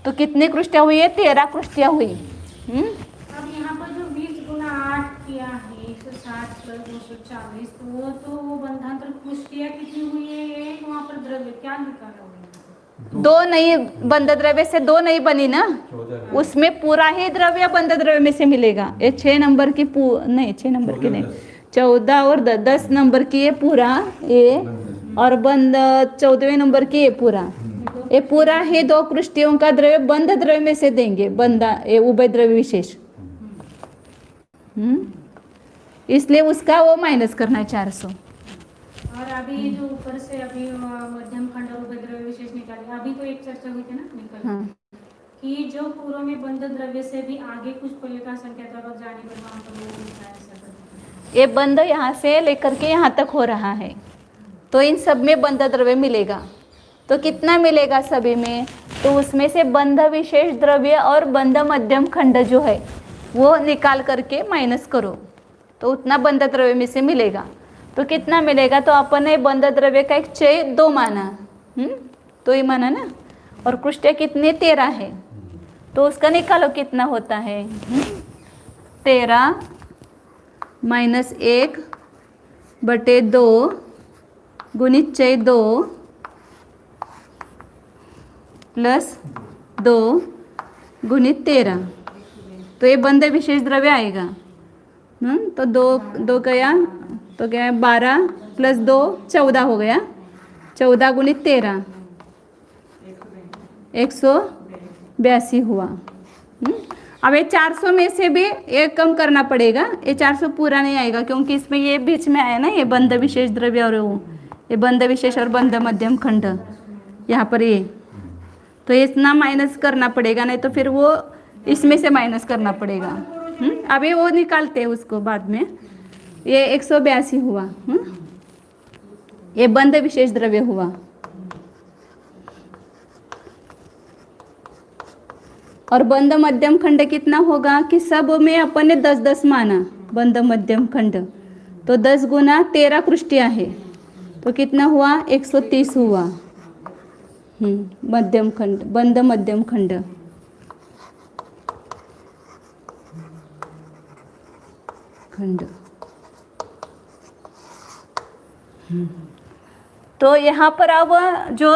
[SPEAKER 1] तो कितनी कृष्टियाँ हुई है? 13 कृष्टियाँ हुई।
[SPEAKER 2] अब यहाँ पर जो 20 गुना 8 किया है 160 प्लस 240, तो वो बंधांतर कृष्टियाँ कितनी हुई है? एक वहाँ पर द्रव्य क्या निकाला हुआ है?
[SPEAKER 1] 2 नई बंध द्रव्य से 2 नई बनी ना, उसमें पूरा ही द्रव्य बंध द्रव्य में से मिलेगा। ये 6 नंबर की नहीं 6 नंबर की नहीं, 14 और 10 नंबर की ये पूरा ये, और बंध 14वें नंबर की ये पूरा ही 2 कृष्टियों का द्रव्य बंध द्रव्य में से देंगे, बंधा ये उभय द्रव्य विशेष। इसलिए उसका वो माइनस करना है 400।
[SPEAKER 2] और अभी जो ऊपर से अभी मध्यम खंड और उभय द्रव्य विशेष निकाले, अभी तो एक चर्चा हुई थी ना निकल कि जो पूर्व में बंध द्रव्य से भी आगे कुछ फलिका संख्या तक जाने पर वहाँ पर वो होता है ऐसा।
[SPEAKER 1] ये बंध यहाँ से लेकर के यहाँ तक हो रहा है, तो इन सब में बंध द्रव्य मिलेगा। तो कितना मिलेगा सभी में? तो उसमें से बंध विशेष द्रव्य और बंध मध्यम खंड जो है वो निकाल करके माइनस करो, तो उतना बंध द्रव्य में से मिलेगा। तो कितना मिलेगा? तो अपन ने बंध द्रव्य का एक क्षय 2 माना, तो ही माना ना, और कृष्टियाँ कितने 13 है, तो उसका निकालो कितना होता है। 13 माइनस 1/2 गुणित क्षय 2 प्लस 2 गुणित 13, तो ये बंध विशेष द्रव्य आएगा। तो 2 गया तो क्या है 12 प्लस 2 14 हो गया, 14 गुणित 13 182 हुआ। अब ये 400 में से भी एक कम करना पड़ेगा, ये 400 पूरा नहीं आएगा, क्योंकि इसमें ये बीच में आया ना, ये बंध विशेष द्रव्य और ये बंध विशेष और बंध मध्यम खंड यहाँ पर ये, तो इतना माइनस करना पड़ेगा, नहीं तो फिर वो इसमें से माइनस करना पड़ेगा। अभी वो निकालते हैं उसको बाद में। ये 182 हुआ, ये बंध विशेष द्रव्य हुआ। और बंध मध्यम खंड कितना होगा कि सब में अपन ने 10-10 माना बंध मध्यम खंड, तो 10 गुना 13 कृष्टियाँ है, तो कितना हुआ 130 हुआ। मध्यम खंड, बंध मध्यम खंड। तो यहाँ पर अब जो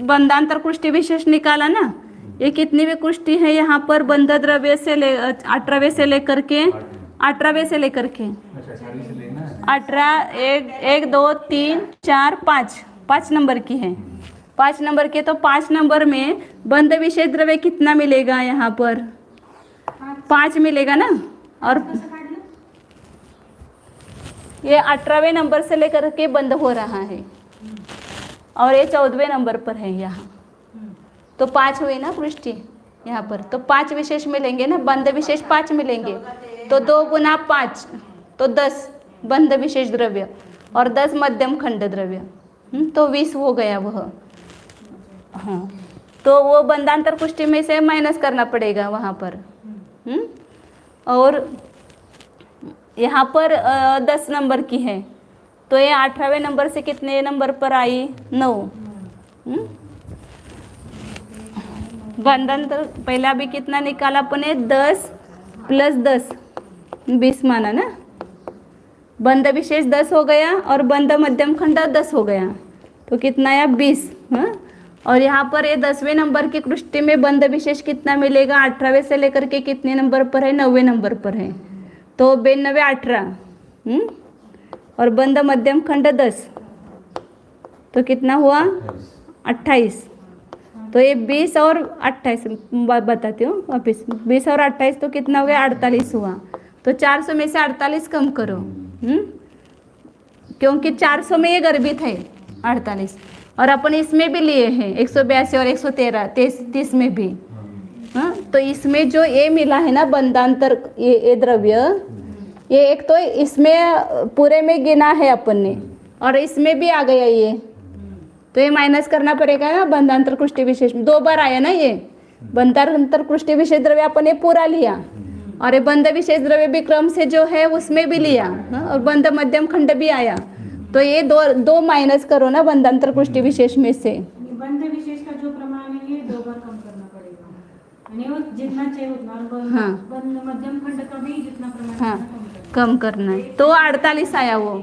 [SPEAKER 1] बंधांतर कृष्टि विशेष निकाला ना, ये कितनी भी कृष्टि है यहाँ पर बंध द्रव्य से 18वें से लेकर के 18वें से लेकर के 18 1 2 3 4 5 नंबर की है, 5 नंबर के। तो 5 नंबर में बंध विशेष द्रव्य कितना मिलेगा? यहाँ पर 5 मिलेगा ना, और ये 18वें नंबर से लेकर के बंद हो रहा है, और ये 14वें नंबर पर है यहाँ, तो 5 हुए ना पृष्ठि यहाँ पर, तो 5 विशेष मिलेंगे ना, बंध विशेष 5 मिलेंगे, तो 2 गुना 5 तो 10 बंध विशेष द्रव्य और 10 मध्यम खंड द्रव्य, तो 20 हो गया वह। हाँ, तो वो बंधांतर पुष्टि में से माइनस करना पड़ेगा वहाँ पर। और यहाँ पर 10 नंबर की है, तो ये 18वें नंबर से कितने नंबर पर आई? 9। बंधन तो पहले अभी कितना निकाला अपने? 10 + 10 20 माना ना। बंध विशेष 10 हो गया और बंध मध्यम खंड 10 हो गया, तो कितना आया? 20। हाँ, और यहाँ पर ये 10वें नंबर की कृष्टि में बंध विशेष कितना मिलेगा? 18वें से लेकर के कितने नंबर पर है? 9वें नंबर पर है, तो 92 18 और बंध मध्यम खंड 10, तो कितना हुआ? 28। तो ये 20 और 28 बताती हूँ वापिस, 20 और 28 तो कितना हो गया? 48 हुआ। तो 400 में से 48 कम करो, क्योंकि 400 में ये गर्भित है 48, और अपन इसमें भी लिए हैं 182 और 113 30 में भी। हाँ, तो इसमें जो ये मिला है ना बंधांतर, ये द्रव्य, ये एक तो इसमें पूरे में गिना है अपन ने, और इसमें भी आ गया ये, तो ये माइनस करना पड़ेगा ना। बंधांतर कृष्टि विशेष में 2 बार आया ना ये। बंधांतर कृष्टि विशेष द्रव्य अपन ने पूरा लिया, और ये बंध विशेष द्रव्य भी क्रम से जो है उसमें भी लिया। हाँ, और बंध मध्यम खंड भी आया, तो ये दो माइनस करो ना बंधांतर कृष्टि विशेष में से।
[SPEAKER 2] बंध विशेष का जो प्रमाण है ये 2 बार कम करना पड़ेगा, यानी वो जितना चाहिए उतना, और
[SPEAKER 1] हाँ।
[SPEAKER 2] बंध मध्यम खंड का भी जितना प्रमाण
[SPEAKER 1] हाँ,
[SPEAKER 2] है कम करना।
[SPEAKER 1] कम करना है, तो 48 आया वो।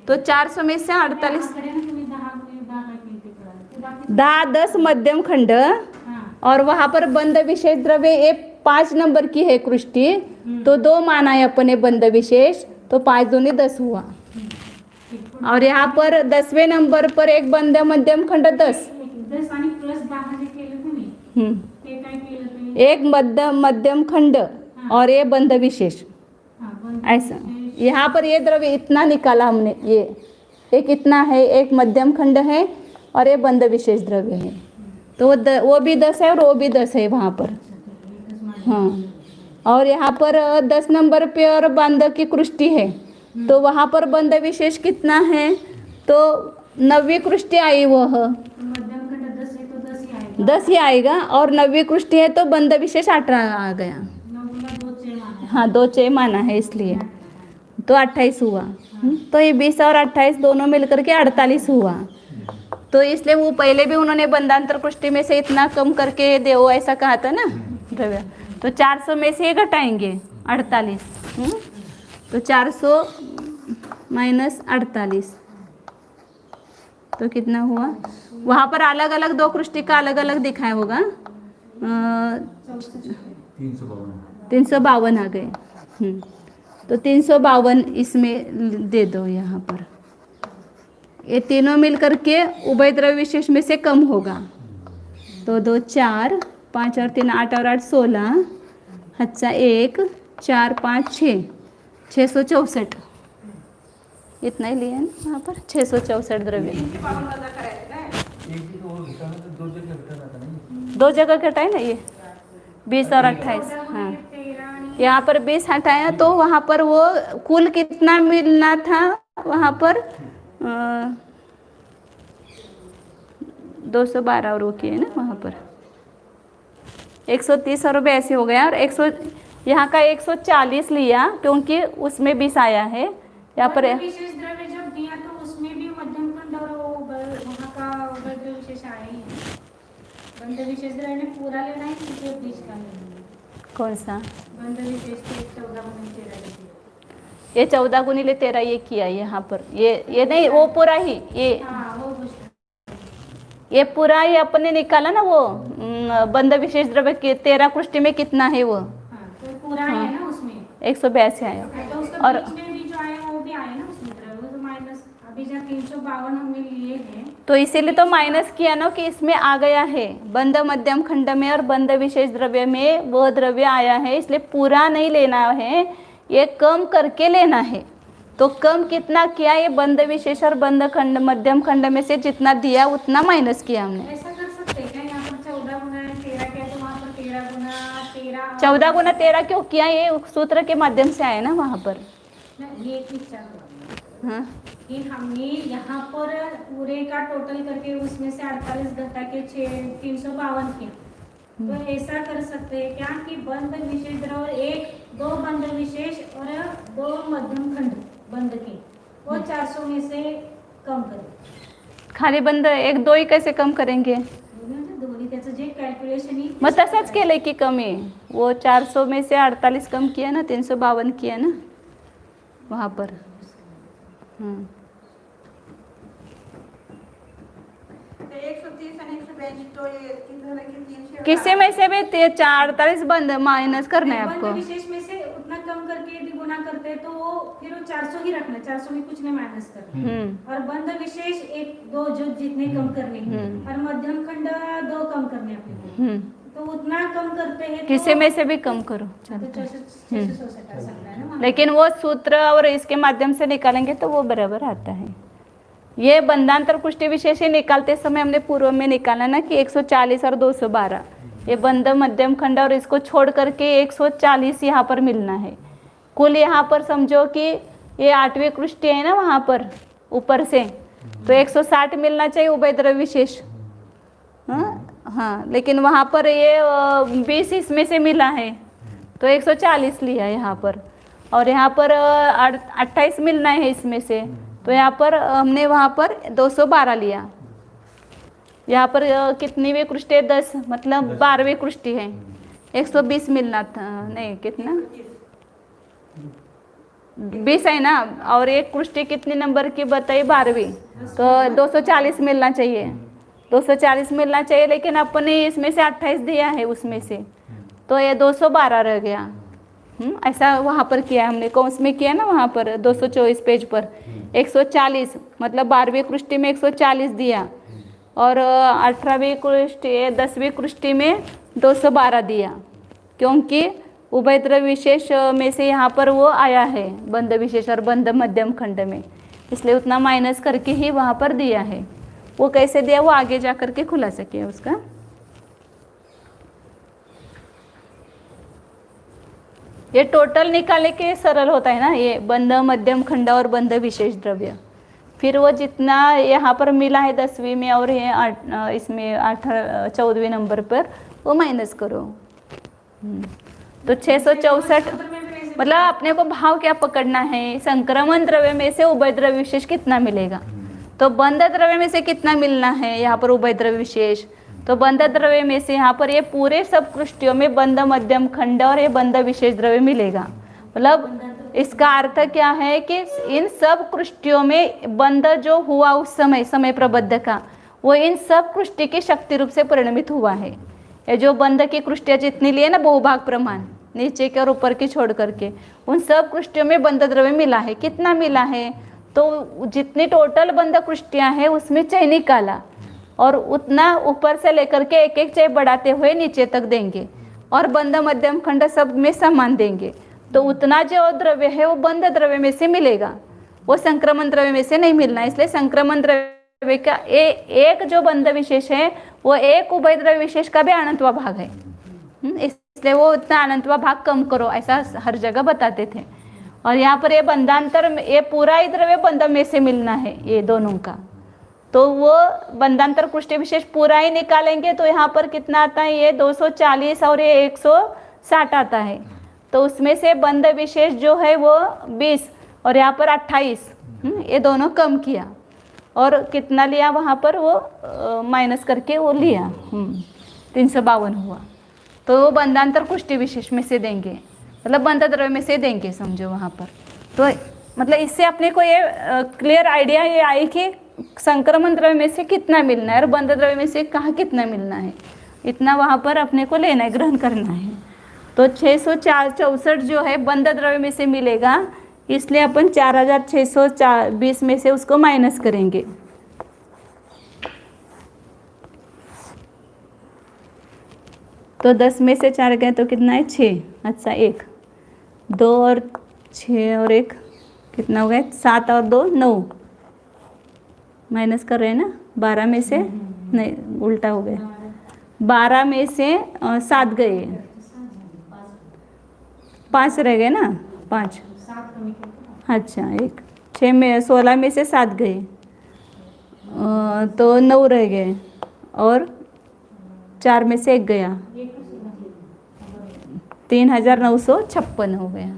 [SPEAKER 1] तो 400 में से 48,
[SPEAKER 2] आकडे ना तुम्ही 10 काय केलते कळालं. ते बाकी
[SPEAKER 1] 10 10 मध्यम खंड,
[SPEAKER 2] हाँ,
[SPEAKER 1] और वहां पर बंध विशेष द्रव्य ये 5 नंबर की है कृष्टि, तो 2 माना है अपने बंध विशेष, तो 5 दूनी 10 हुआ। और यहाँ पर 10वें नंबर पर एक बंध मध्यम खंड 10,
[SPEAKER 2] 10 आणि प्लस 10 जे केलं तुम्ही ते काय केलं तुम्ही?
[SPEAKER 1] एक मध्यम खंड और ये बंध विशेष,
[SPEAKER 2] हाँ, बंध
[SPEAKER 1] ऐसा। यहाँ पर ये द्रव्य इतना निकाला हमने, ये कितना है? एक मध्यम खंड है और ये बंध विशेष द्रव्य है, तो वो भी 10 है और वो भी 10 है वहाँ पर। हाँ, और यहाँ पर 10 नंबर पे और बंध की कृष्टि है, तो वहाँ पर बंध विशेष कितना है? तो 9वीं कृष्टि आई, वह
[SPEAKER 2] मध्यम खंड 10 है तो 10 ही आएगा।
[SPEAKER 1] 10 ही आएगा, और 9वीं कृष्टि है तो बंध विशेष 18 आ गया।
[SPEAKER 2] 9 गुना 2 6 माना है।
[SPEAKER 1] हाँ, 2 6 माना है इसलिए, तो 28 हुआ। तो ये 20 और 28 दोनों मिलकर के 48 हुआ। तो इसलिए वो पहले भी उन्होंने बंधांतर कृष्टि में से इतना कम करके दो ऐसा कहा था ना द्रव्य, तो 400 में से ये घटाएंगे 48। तो 400 माइनस 48, तो कितना हुआ? वहाँ पर अलग अलग 2 कृष्टि का अलग अलग दिखाया होगा, 352 आ गए। तो 352 इसमें दे दो यहाँ पर, ये तीनों मिलकर के उभय द्रव्य विशेष में से कम होगा। तो 2 4 5 और 3 8 और 8 16, अच्छा 1 4 5 6 664, इतना ही लिया ना वहाँ पर, 664 द्रव्य। 2 जगह घटाए ना ये 20 और 28। हाँ, यहाँ पर 20 हटाया, तो वहाँ पर वो कुल कितना मिलना था? वहाँ पर 212 और वो किए ना वहाँ पर 130 और ऐसे हो गया, और 100 यहाँ का 140 लिया क्योंकि उसमें 20 आया है। यहाँ पर
[SPEAKER 2] विशेष द्रव्य जब दिया तो उसमें भी मध्यम खंड और वहाँ का उभय विशेष आया ही है। बंध विशेष द्रव्य ने पूरा लेना है कि जो 20 का लेना है?
[SPEAKER 1] कौन सा?
[SPEAKER 2] बंध विशेष के 14 गुना 13
[SPEAKER 1] ये 14 गुणिले 13 ये किया यहाँ पर, ये नहीं, वो पूरा ही ये पूरा ही अपने निकाला ना वो बंध विशेष द्रव्य के 13 कृष्टि में कितना है वो?
[SPEAKER 2] तो पूरा है ना उसमें
[SPEAKER 1] 182 आया।
[SPEAKER 2] तो
[SPEAKER 1] और
[SPEAKER 2] बीच में भी जो आया वो भी आया ना उसमें द्रव्य, तो माइनस अभी जहाँ 352 हमने लिए हैं,
[SPEAKER 1] तो इसीलिए तो माइनस किया ना कि इसमें आ गया है बंध मध्यम खंड में और बंध विशेष द्रव्य में वह द्रव्य आया है, इसलिए पूरा नहीं लेना है, ये कम करके लेना है। तो कम कितना किया? ये बंध विशेष और बंध खंड मध्यम खंड में से जितना दिया उतना माइनस किया हमने।
[SPEAKER 2] ऐसा कर सकते हैं क्या? यहाँ पर 14 गुना 13 किया तो वहाँ पर 13 गुना 13
[SPEAKER 1] 14 गुना 13 क्यों किया? ये सूत्र के माध्यम से आया ना वहाँ पर।
[SPEAKER 2] ये एक विचार हुआ
[SPEAKER 1] हाँ,
[SPEAKER 2] कि हमने यहाँ पर पूरे का टोटल करके उसमें से 48 घटा के 352 किया, तो ऐसा कर सकते हैं क्या कि बंध विशेष द्रव्य एक दो बंध विशेष और दो मध्यम खंड बंध के वो 400 में से कम करें.
[SPEAKER 1] खाली बंद एक दो ही कैसे कम करेंगे?
[SPEAKER 2] दोन्ही त्याचं जे कॅल्क्युलेशन येईल
[SPEAKER 1] मग तसंच केलं की कमी, वो 400 में से 48 कम किया ना, 352 किया ना वहाँ पर.
[SPEAKER 4] ते 130 आणि 182 तो ये किती झालं की 300.
[SPEAKER 1] किसी में से भी 48 बंद माइनस करना है
[SPEAKER 2] बंध
[SPEAKER 1] आपको.
[SPEAKER 2] विशेष में से उतना कम करके यदि गुना करते हैं तो वो फिर वो 400 ही रखना, 400 में कुछ नहीं माइनस करना. और बंध विशेष एक दो जो जितने कम करने और मध्यम खंड दो कम करने अपने को. तो उतना कम करते हैं
[SPEAKER 1] किसी में से भी कम करो
[SPEAKER 2] तो 667 आ सकता है ना.
[SPEAKER 1] लेकिन वो सूत्र और इसके माध्यम से निकालेंगे तो वो बराबर आता है. ये बंधांतर पुष्टि विशेष ही निकालते समय हमने पूर्व में निकाला ना कि 140 और 212, ये बंध मध्यम खंड और इसको छोड़ करके 140 यहाँ पर मिलना है. कुल यहाँ पर समझो कि ये 8वीं कृष्टि है ना वहाँ पर ऊपर से, तो 160 मिलना चाहिए उभय द्रव्य विशेष. हाँ, लेकिन वहाँ पर ये 20 इसमें से मिला है तो 140 लिया यहाँ पर, और यहाँ पर 28 मिलना है इसमें से, तो यहाँ पर हमने वहाँ पर 212 लिया. यहाँ पर कितनी भी कृष्टि है? 10, मतलब 12वीं कृष्टि है. 120 मिलना था, नहीं कितना 20 है ना, और एक कृष्टि कितनी नंबर की बताई? 12वीं, तो 240 मिलना चाहिए. 240 मिलना चाहिए, लेकिन अपने इसमें से 28 दिया है उसमें से, तो ये 212 रह गया. ऐसा वहाँ पर किया हमने, कौंस में किया ना वहाँ पर 224 पेज पर 140, मतलब 12वीं कृष्टि में 140 दिया, और 18वीं कृष्टि 10वीं कृष्टि में 212 दिया, क्योंकि उभय द्रव्य विशेष में से यहाँ पर वो आया है बंध विशेष और बंध मध्यम खंड में, इसलिए उतना माइनस करके ही वहाँ पर दिया है. वो कैसे दिया वो आगे जा करके खुलासा किया उसका. ये टोटल निकाले के सरल होता है ना, ये बंध मध्यम खंड और बंध विशेष द्रव्य. फिर वो जितना यहाँ पर मिला है 10वीं में और ये इसमें 14वीं नंबर पर वो माइनस करो. तो 664, मतलब अपने को भाव क्या पकड़ना है? संक्रमण द्रव्य में से उभय द्रव्य विशेष कितना मिलेगा, तो बंध द्रव्य में से कितना मिलना है यहाँ पर उभय द्रव्य विशेष. तो बंध द्रव्य में से यहाँ पर ये पूरे सब कृष्टियों में बंध मध्यम खंड और ये बंध विशेष द्रव्य मिलेगा. मतलब इसका अर्थ क्या है कि इन सब कृष्टियों में बंध जो हुआ उस समय प्रबद्ध का, वो इन सब कृष्टि की शक्ति रूप से परिणमित हुआ है. ये जो बंध की कृष्टियाँ जितनी लिए ना बहुभाग प्रमाण नीचे के और ऊपर की छोड़ करके, उन सब कृष्टियों में बंध द्रव्य मिला है. कितना मिला है? तो जितनी टोटल बंध कृष्टियाँ हैं उसमें चय निकाला, और उतना ऊपर से लेकर के एक एक चय बढ़ाते हुए नीचे तक देंगे, और बंध मध्यम खंड सब में समान देंगे. तो उतना जो द्रव्य है वो बंध द्रव्य में से मिलेगा, वो संक्रमण द्रव्य में से नहीं मिलना. इसलिए संक्रमण द्रव्य का एक जो बंध विशेष है वो एक उभय द्रव्य विशेष का भी अनंतवा भाग है. इसलिए वो उतना अनंतवा भाग कम करो, ऐसा हर जगह बताते थे. और यहाँ पर ये बंधांतर ये पूरा ही द्रव्य बंध में से मिलना है ये दोनों का, तो वो बंधांतर कृष्टि विशेष पूरा ही निकालेंगे तो यहाँ पर कितना आता है? ये 240 और ये 160 आता है. तो उसमें से बंध विशेष जो है वो 20 और यहाँ पर 28, ये दोनों कम किया, और कितना लिया वहाँ पर वो माइनस करके वो लिया 352 हुआ. तो वो बंधांतर कृष्टि विशेष में से देंगे, मतलब बंध द्रव्य में से देंगे समझो वहाँ पर. तो मतलब इससे अपने को ये क्लियर आइडिया ये आई कि संक्रमण द्रव्य में से कितना मिलना है और बंध द्रव्य में से कहाँ कितना मिलना है, इतना वहाँ पर अपने को लेना है, ग्रहण करना है. तो 664 जो है बंध द्रव्य में से मिलेगा, इसलिए अपन 4620 में से उसको माइनस करेंगे. तो 10 में से 4 गए तो कितना है? 6. अच्छा 1 2 और 6 और 1 कितना हो गया? 7 और 2 9. माइनस कर रहे हैं ना, 12 में से नहीं उल्टा हो गया, 12 में से 7 गए, 5 रह गए ना, 5. अच्छा 1 6 में 16 में से 7 गए, तो 9 रह गए, और 4 में से 1 गया, 3956 हो गया।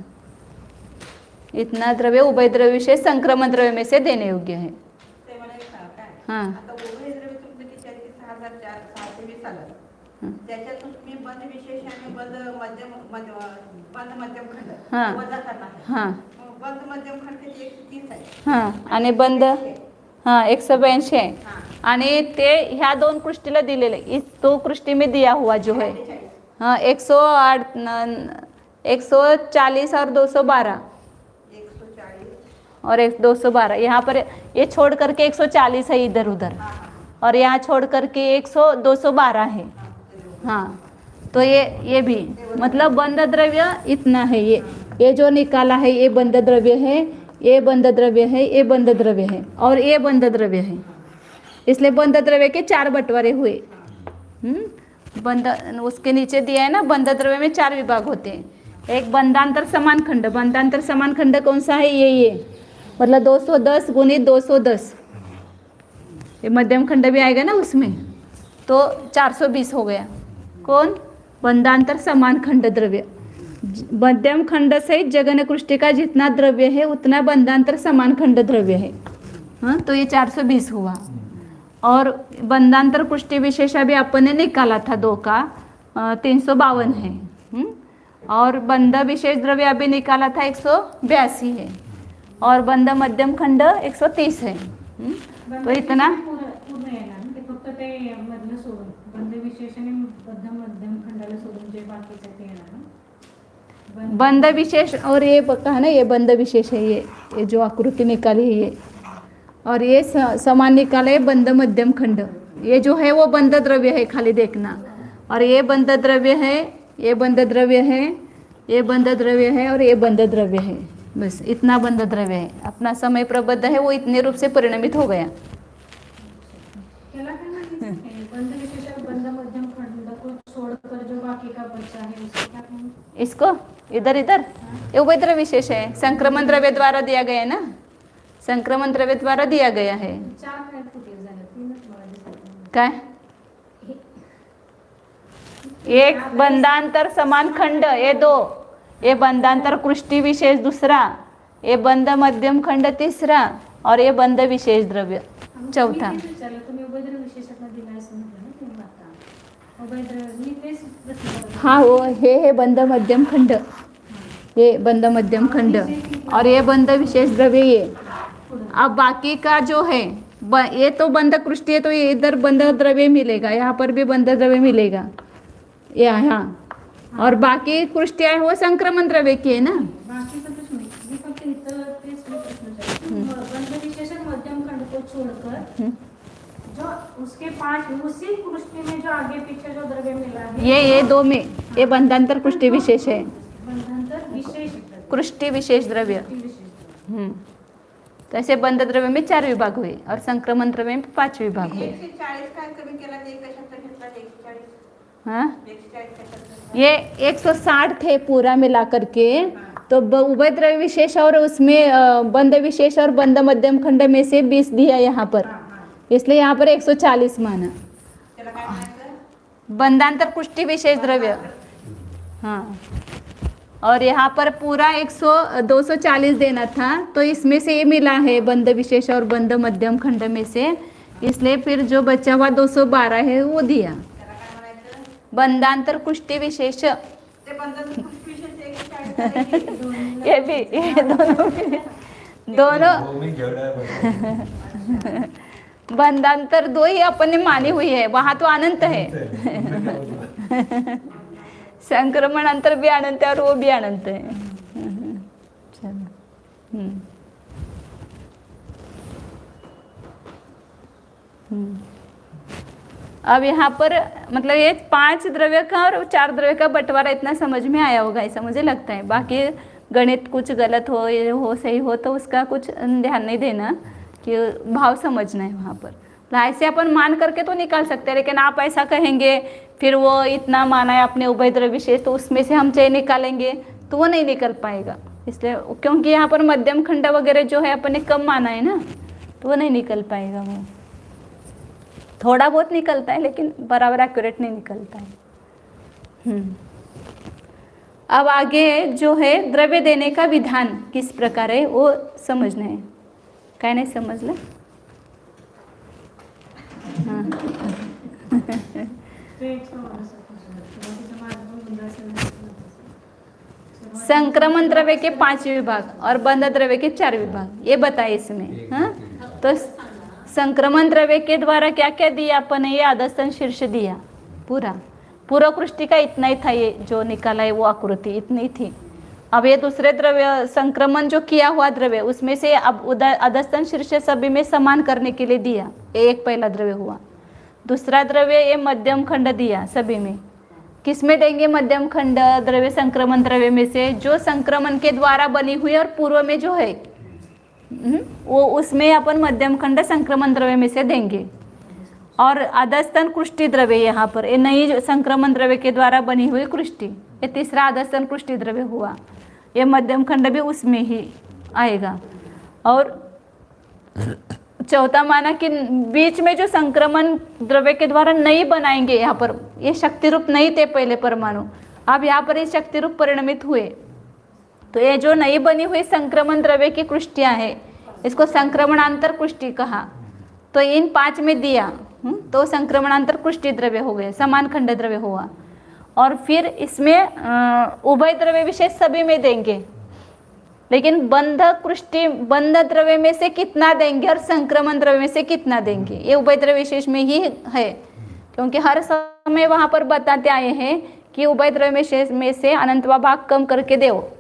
[SPEAKER 1] इतना द्रव्य उभय द्रव्य विशेष संक्रमण द्रव्य में से देने योग्य है।
[SPEAKER 4] ते मला एक सांगा काय?
[SPEAKER 1] हां
[SPEAKER 4] आता उभय द्रव्य तुमचं किती आहे? 6,620 आलं. त्याच्यातून तुम्ही बंद विशेष आणि बंद मध्यम खंड
[SPEAKER 1] हां.
[SPEAKER 4] वजा करणार आहे.
[SPEAKER 1] हां
[SPEAKER 4] मग बंद मध्यम खंड किती? 130 आहे.
[SPEAKER 1] हां आणि बंद 182 है।
[SPEAKER 4] हां.
[SPEAKER 1] आणि ते ह्या 2 कृष्टीला दिलेले, इस 2 कृष्टी में दिया हुआ जो है
[SPEAKER 4] 42.
[SPEAKER 1] हाँ 108 140 और 212
[SPEAKER 4] 140.
[SPEAKER 1] और 212 यहाँ पर ये छोड़ करके 140 है इधर उधर,
[SPEAKER 4] हां, हां.
[SPEAKER 1] और यहाँ छोड़ करके 212 है। हाँ तो ये भी मतलब बंद द्रव्य इतना है। ये जो निकाला है ये बंद द्रव्य है, ये बंद द्रव्य है, ये बंद द्रव्य है और ये बंद द्रव्य है। इसलिए बंद द्रव्य के 4 बंटवारे हुए। बंद उसके नीचे दिया है ना, बंद द्रव्य में 4 विभाग होते हैं। एक बंधांतर समान खंड, बंधांतर समान खंड कौन सा है? ये मतलब 210 गुणित 210, ये मध्यम खंड भी आएगा ना उसमें, तो 420 हो गया। कौन? बंधांतर समान खंड द्रव्य। मध्यम खंड सहित जगन कृष्टि का जितना द्रव्य है उतना बंधांतर समान खंड द्रव्य है। हाँ तो ये 420 हुआ। और बंधांतर पुष्टि विशेष अभी अपन ने निकाला था 2 का 352 है। और बंध विशेष द्रव्य अभी निकाला था 182 है और बंध मध्यम खंड 130 है। तो इतना
[SPEAKER 2] पूर्ण येणार ना, ते फक्त ते मधलं सोडून बंद विशेष आणि बद्ध मध्यम खंडाला सोडून जे बाकीचं ते येणार ना।
[SPEAKER 1] बंध विशेष और ये कहा ना, ये बंध विशेष है। ये जो आकृति निकाली है ये, और ये समान निकाला है बंध मध्यम खंड। ये जो है वो बंध द्रव्य है, खाली देखना। और ये बंध द्रव्य है, ये बंध द्रव्य है, ये बंध द्रव्य है और ये बंध द्रव्य है। बस इतना बंध द्रव्य है। अपना समय प्रबद्ध है वो इतने रूप से परिणमित हो गया।
[SPEAKER 2] त्याला काय म्हणायचं? बंद विशेष और बंद मध्यम खंड को छोड़कर जो बाकी का बचा है उसको क्या कहेंगे?
[SPEAKER 1] इसको इधर इधर ये उभय द्रव्य विशेष है, संक्रमण द्रव्य द्वारा दिया गया है ना, संक्रमण द्रव्य द्वारा दिया गया है।
[SPEAKER 2] 4 काय कुठे झालं? 3च मला दिसत.
[SPEAKER 1] काय? एक बंधांतर समान खंड ये 2, ये बंधांतर कृष्टि विशेष दूसरा, ये बंध मध्यम खंड तीसरा और ये बंध विशेष द्रव्य चौथा।
[SPEAKER 2] तुम्ही उभय द्रव्य विशेषातनं दिला असं म्हटलं ना तुम्ही आता उभय द्रव्य मी तेच प्रश्न करते.
[SPEAKER 1] हाँ वो हे बंध मध्यम खंड, ये बंध मध्यम खंड और ये बंध विशेष द्रव्य ये। अब बाकी का जो है ये तो बंध कृष्टि है, तो ये इधर बंध द्रव्य मिलेगा, यहाँ पर भी बंध द्रव्य मिलेगा यहाँ। और बाकी कृष्टियाँ है वो संक्रमण द्रव्य की है ना।
[SPEAKER 2] बाकीचा प्रश्न नाही. मी फक्त इथं तेच मी प्रश्न विचारते. बंद विशेष और मध्यम खंड को छोड़कर जो उसके 5 उसी कृष्टि में जो आगे पीछे जो द्रव्य मिला है
[SPEAKER 1] ये 2 में ये बंधांतर कृष्टि विशेष है,
[SPEAKER 2] बंधांतर विशेष
[SPEAKER 1] कृष्टि विशेष द्रव्य। तो ऐसे बंध द्रव्य में 4 विभाग हुए और संक्रमण द्रव्य में 5 विभाग हुए।
[SPEAKER 4] 140 काय कमी केला? ते एका शब्द घेतला 140.
[SPEAKER 1] हाँ
[SPEAKER 4] 140 का शब्द.
[SPEAKER 1] ये 160 थे पूरा मिला करके, तो उभय द्रव्य विशेष और उसमें बंध विशेष और बंध मध्यम खंड में से 20 दिया यहाँ पर, इसलिए यहाँ पर 140 माना।
[SPEAKER 4] त्याला काय म्हणायचं?
[SPEAKER 1] बंधांतर पुष्टि विशेष द्रव्य। हाँ और यहाँ पर पूरा 240 देना था, तो इसमें से ये मिला है बंध विशेष और बंध मध्यम खंड में से, इसलिए फिर जो बचा हुआ 212 है वो दिया।
[SPEAKER 4] त्याला काय म्हणायचं?
[SPEAKER 1] बंधांतर पुष्टि विशेष
[SPEAKER 4] ते बंधन पुष्टि विशेष 140
[SPEAKER 1] ये भी, ये दोनों
[SPEAKER 3] वो में झगड़ा है।
[SPEAKER 1] बंधांतर 2 ही अपन ने मानी हुई है, वहाँ तो अनंत है। संक्रमण अंतर भी अनंत है और वो भी अनंत है। चलो अब यहाँ पर मतलब ये 5 द्रव्य का और 4 द्रव्य का बंटवारा इतना समझ में आया होगा ऐसा मुझे लगता है। बाकी गणित कुछ गलत हो ये हो सही हो तो उसका कुछ ध्यान नहीं देना, कि भाव समझना है वहाँ पर। ऐसे अपन मान करके तो निकाल सकते हैं, लेकिन आप ऐसा कहेंगे फिर वो इतना माना है अपने उभय द्रव्य विशेष, तो उसमें से हम चाहे निकालेंगे तो वो नहीं निकल पाएगा। इसलिए क्योंकि यहाँ पर मध्यम खंड वगैरह जो है अपन ने कम माना है ना, तो वो नहीं निकल पाएगा वो। थोड़ा बहुत निकलता है लेकिन बराबर एक्यूरेट नहीं निकलता है। अब आगे जो है द्रव्य देने का विधान किस प्रकार है वो समझना है। क्या नहीं समझलं? हाँ
[SPEAKER 2] तो एक सवाल सुरुवातीचा माझा पण मुलगा असेल
[SPEAKER 1] संक्रमण द्रव्य के 5 विभाग और बंध द्रव्य के 4 विभाग ये बताए इसमें। हाँ तो संक्रमण द्रव्य के द्वारा क्या क्या दिया अपन ने, ये आदस्तन शीर्ष दिया पूरा पूर्व कृष्टि का इतना ही था, ये जो निकाला है वो आकृति इतनी थी। अब ये दूसरे द्रव्य संक्रमण जो किया हुआ द्रव्य उसमें से अब अधस्तन शीर्ष सभी में समान करने के लिए दिया, ये एक पहला द्रव्य हुआ। दूसरा द्रव्य ये मध्यम खंड दिया सभी में। किस में देंगे मध्यम खंड द्रव्य? संक्रमण द्रव्य में से जो संक्रमण के द्वारा बनी हुई और पूर्व में जो है वो उसमें अपन मध्यम खंड संक्रमण द्रव्य में से देंगे। और अधस्तन कृष्टि द्रव्य यहाँ पर ये नई जो संक्रमण द्रव्य के द्वारा बनी हुई कृष्टि, ये तीसरा अधस्तन कृष्टि द्रव्य हुआ, ये मध्यम खंड भी उसमें ही आएगा। और चौथा माना कि बीच में जो संक्रमण द्रव्य के द्वारा नहीं बनाएंगे, यहाँ पर ये शक्ति रूप नहीं थे पहले परमाणु, अब यहाँ पर ये शक्ति रूप परिणमित हुए। तो ये जो नई बनी हुई संक्रमण द्रव्य की कृष्टियाँ है इसको संक्रमणांतर कृष्टि कहा। तो इन 5 में दिया तो संक्रमणांतर कृष्टि द्रव्य हो गए, समान खंड द्रव्य हुआ। और फिर इसमें उभय द्रव्य विशेष सभी में देंगे, लेकिन बंध कृष्टि बंध द्रव्य में से कितना देंगे और संक्रमण द्रव्य में से कितना देंगे ये उभय द्रव्य विशेष में ही है। क्योंकि हर समय वहाँ पर बताते आए हैं कि उभय द्रव्य में से अनंतवा भाग कम करके दो,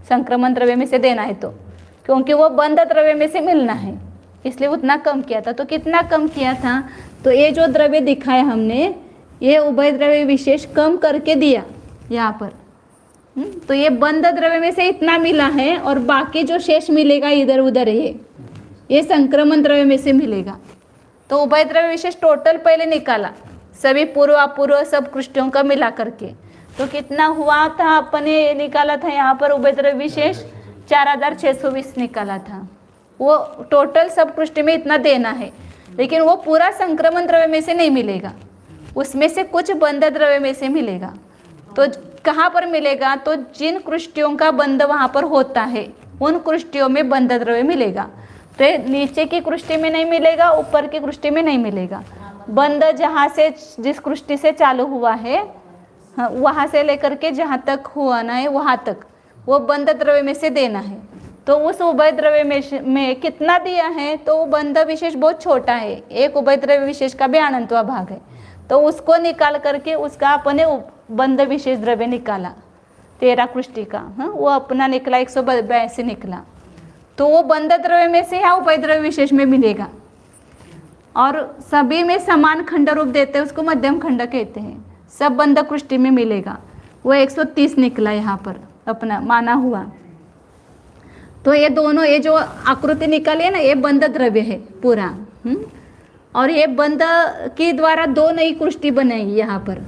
[SPEAKER 1] संक्रमण द्रव्य में से देना है तो, क्योंकि वो बंध द्रव्य में से मिलना है इसलिए उतना कम किया था। तो कितना कम किया था? तो ये जो द्रव्य दिखाया हमने ये उभय द्रव्य विशेष कम करके दिया यहाँ पर। तो ये बंध द्रव्य में से इतना मिला है और बाकी जो शेष मिलेगा इधर उधर ये संक्रमण द्रव्य में से मिलेगा। तो उभय द्रव्य विशेष टोटल पहले निकाला सभी पूर्व अपूर्व सब कृष्टियों का मिला करके, तो कितना हुआ था अपने निकाला था यहाँ पर उभय द्रव्य विशेष 4620 निकाला था। वो टोटल सब कृष्टि में इतना देना है, लेकिन वो पूरा संक्रमण द्रव्य में से नहीं मिलेगा, उसमें से कुछ बंध द्रव्य में से मिलेगा। तो कहाँ पर मिलेगा? तो जिन कृष्टियों का बंध वहाँ पर होता है उन कृष्टियों में बंध द्रव्य मिलेगा। तो नीचे की कृष्टि में नहीं मिलेगा, ऊपर की कृष्टि में नहीं मिलेगा। बंध जहाँ से जिस कृष्टि से चालू हुआ है वहाँ से लेकर के जहाँ तक हुआ ना है वहाँ तक वो बंध द्रव्य में से देना है। तो उस उभय द्रव्य में कितना दिया है? तो बंध विशेष बहुत छोटा है, एक उभय द्रव्य विशेष का भी अनंतवा भाग है, तो उसको निकाल करके उसका अपने बंध विशेष द्रव्य निकाला 13 कृष्टि का। हाँ वो अपना निकला 182 निकला। तो वो बंध द्रव्य में से या उभय द्रव्य विशेष में मिलेगा। और सभी में समान खंड रूप देते हैं उसको मध्यम खंड कहते हैं। सब बंध कृष्टि में मिलेगा, वो 130 निकला यहाँ पर अपना माना हुआ। तो ये दोनों ये जो आकृति निकाली है ना ये बंध द्रव्य है पूरा। और ये बंध के द्वारा 2 नई कृष्टि बनेगी यहाँ पर।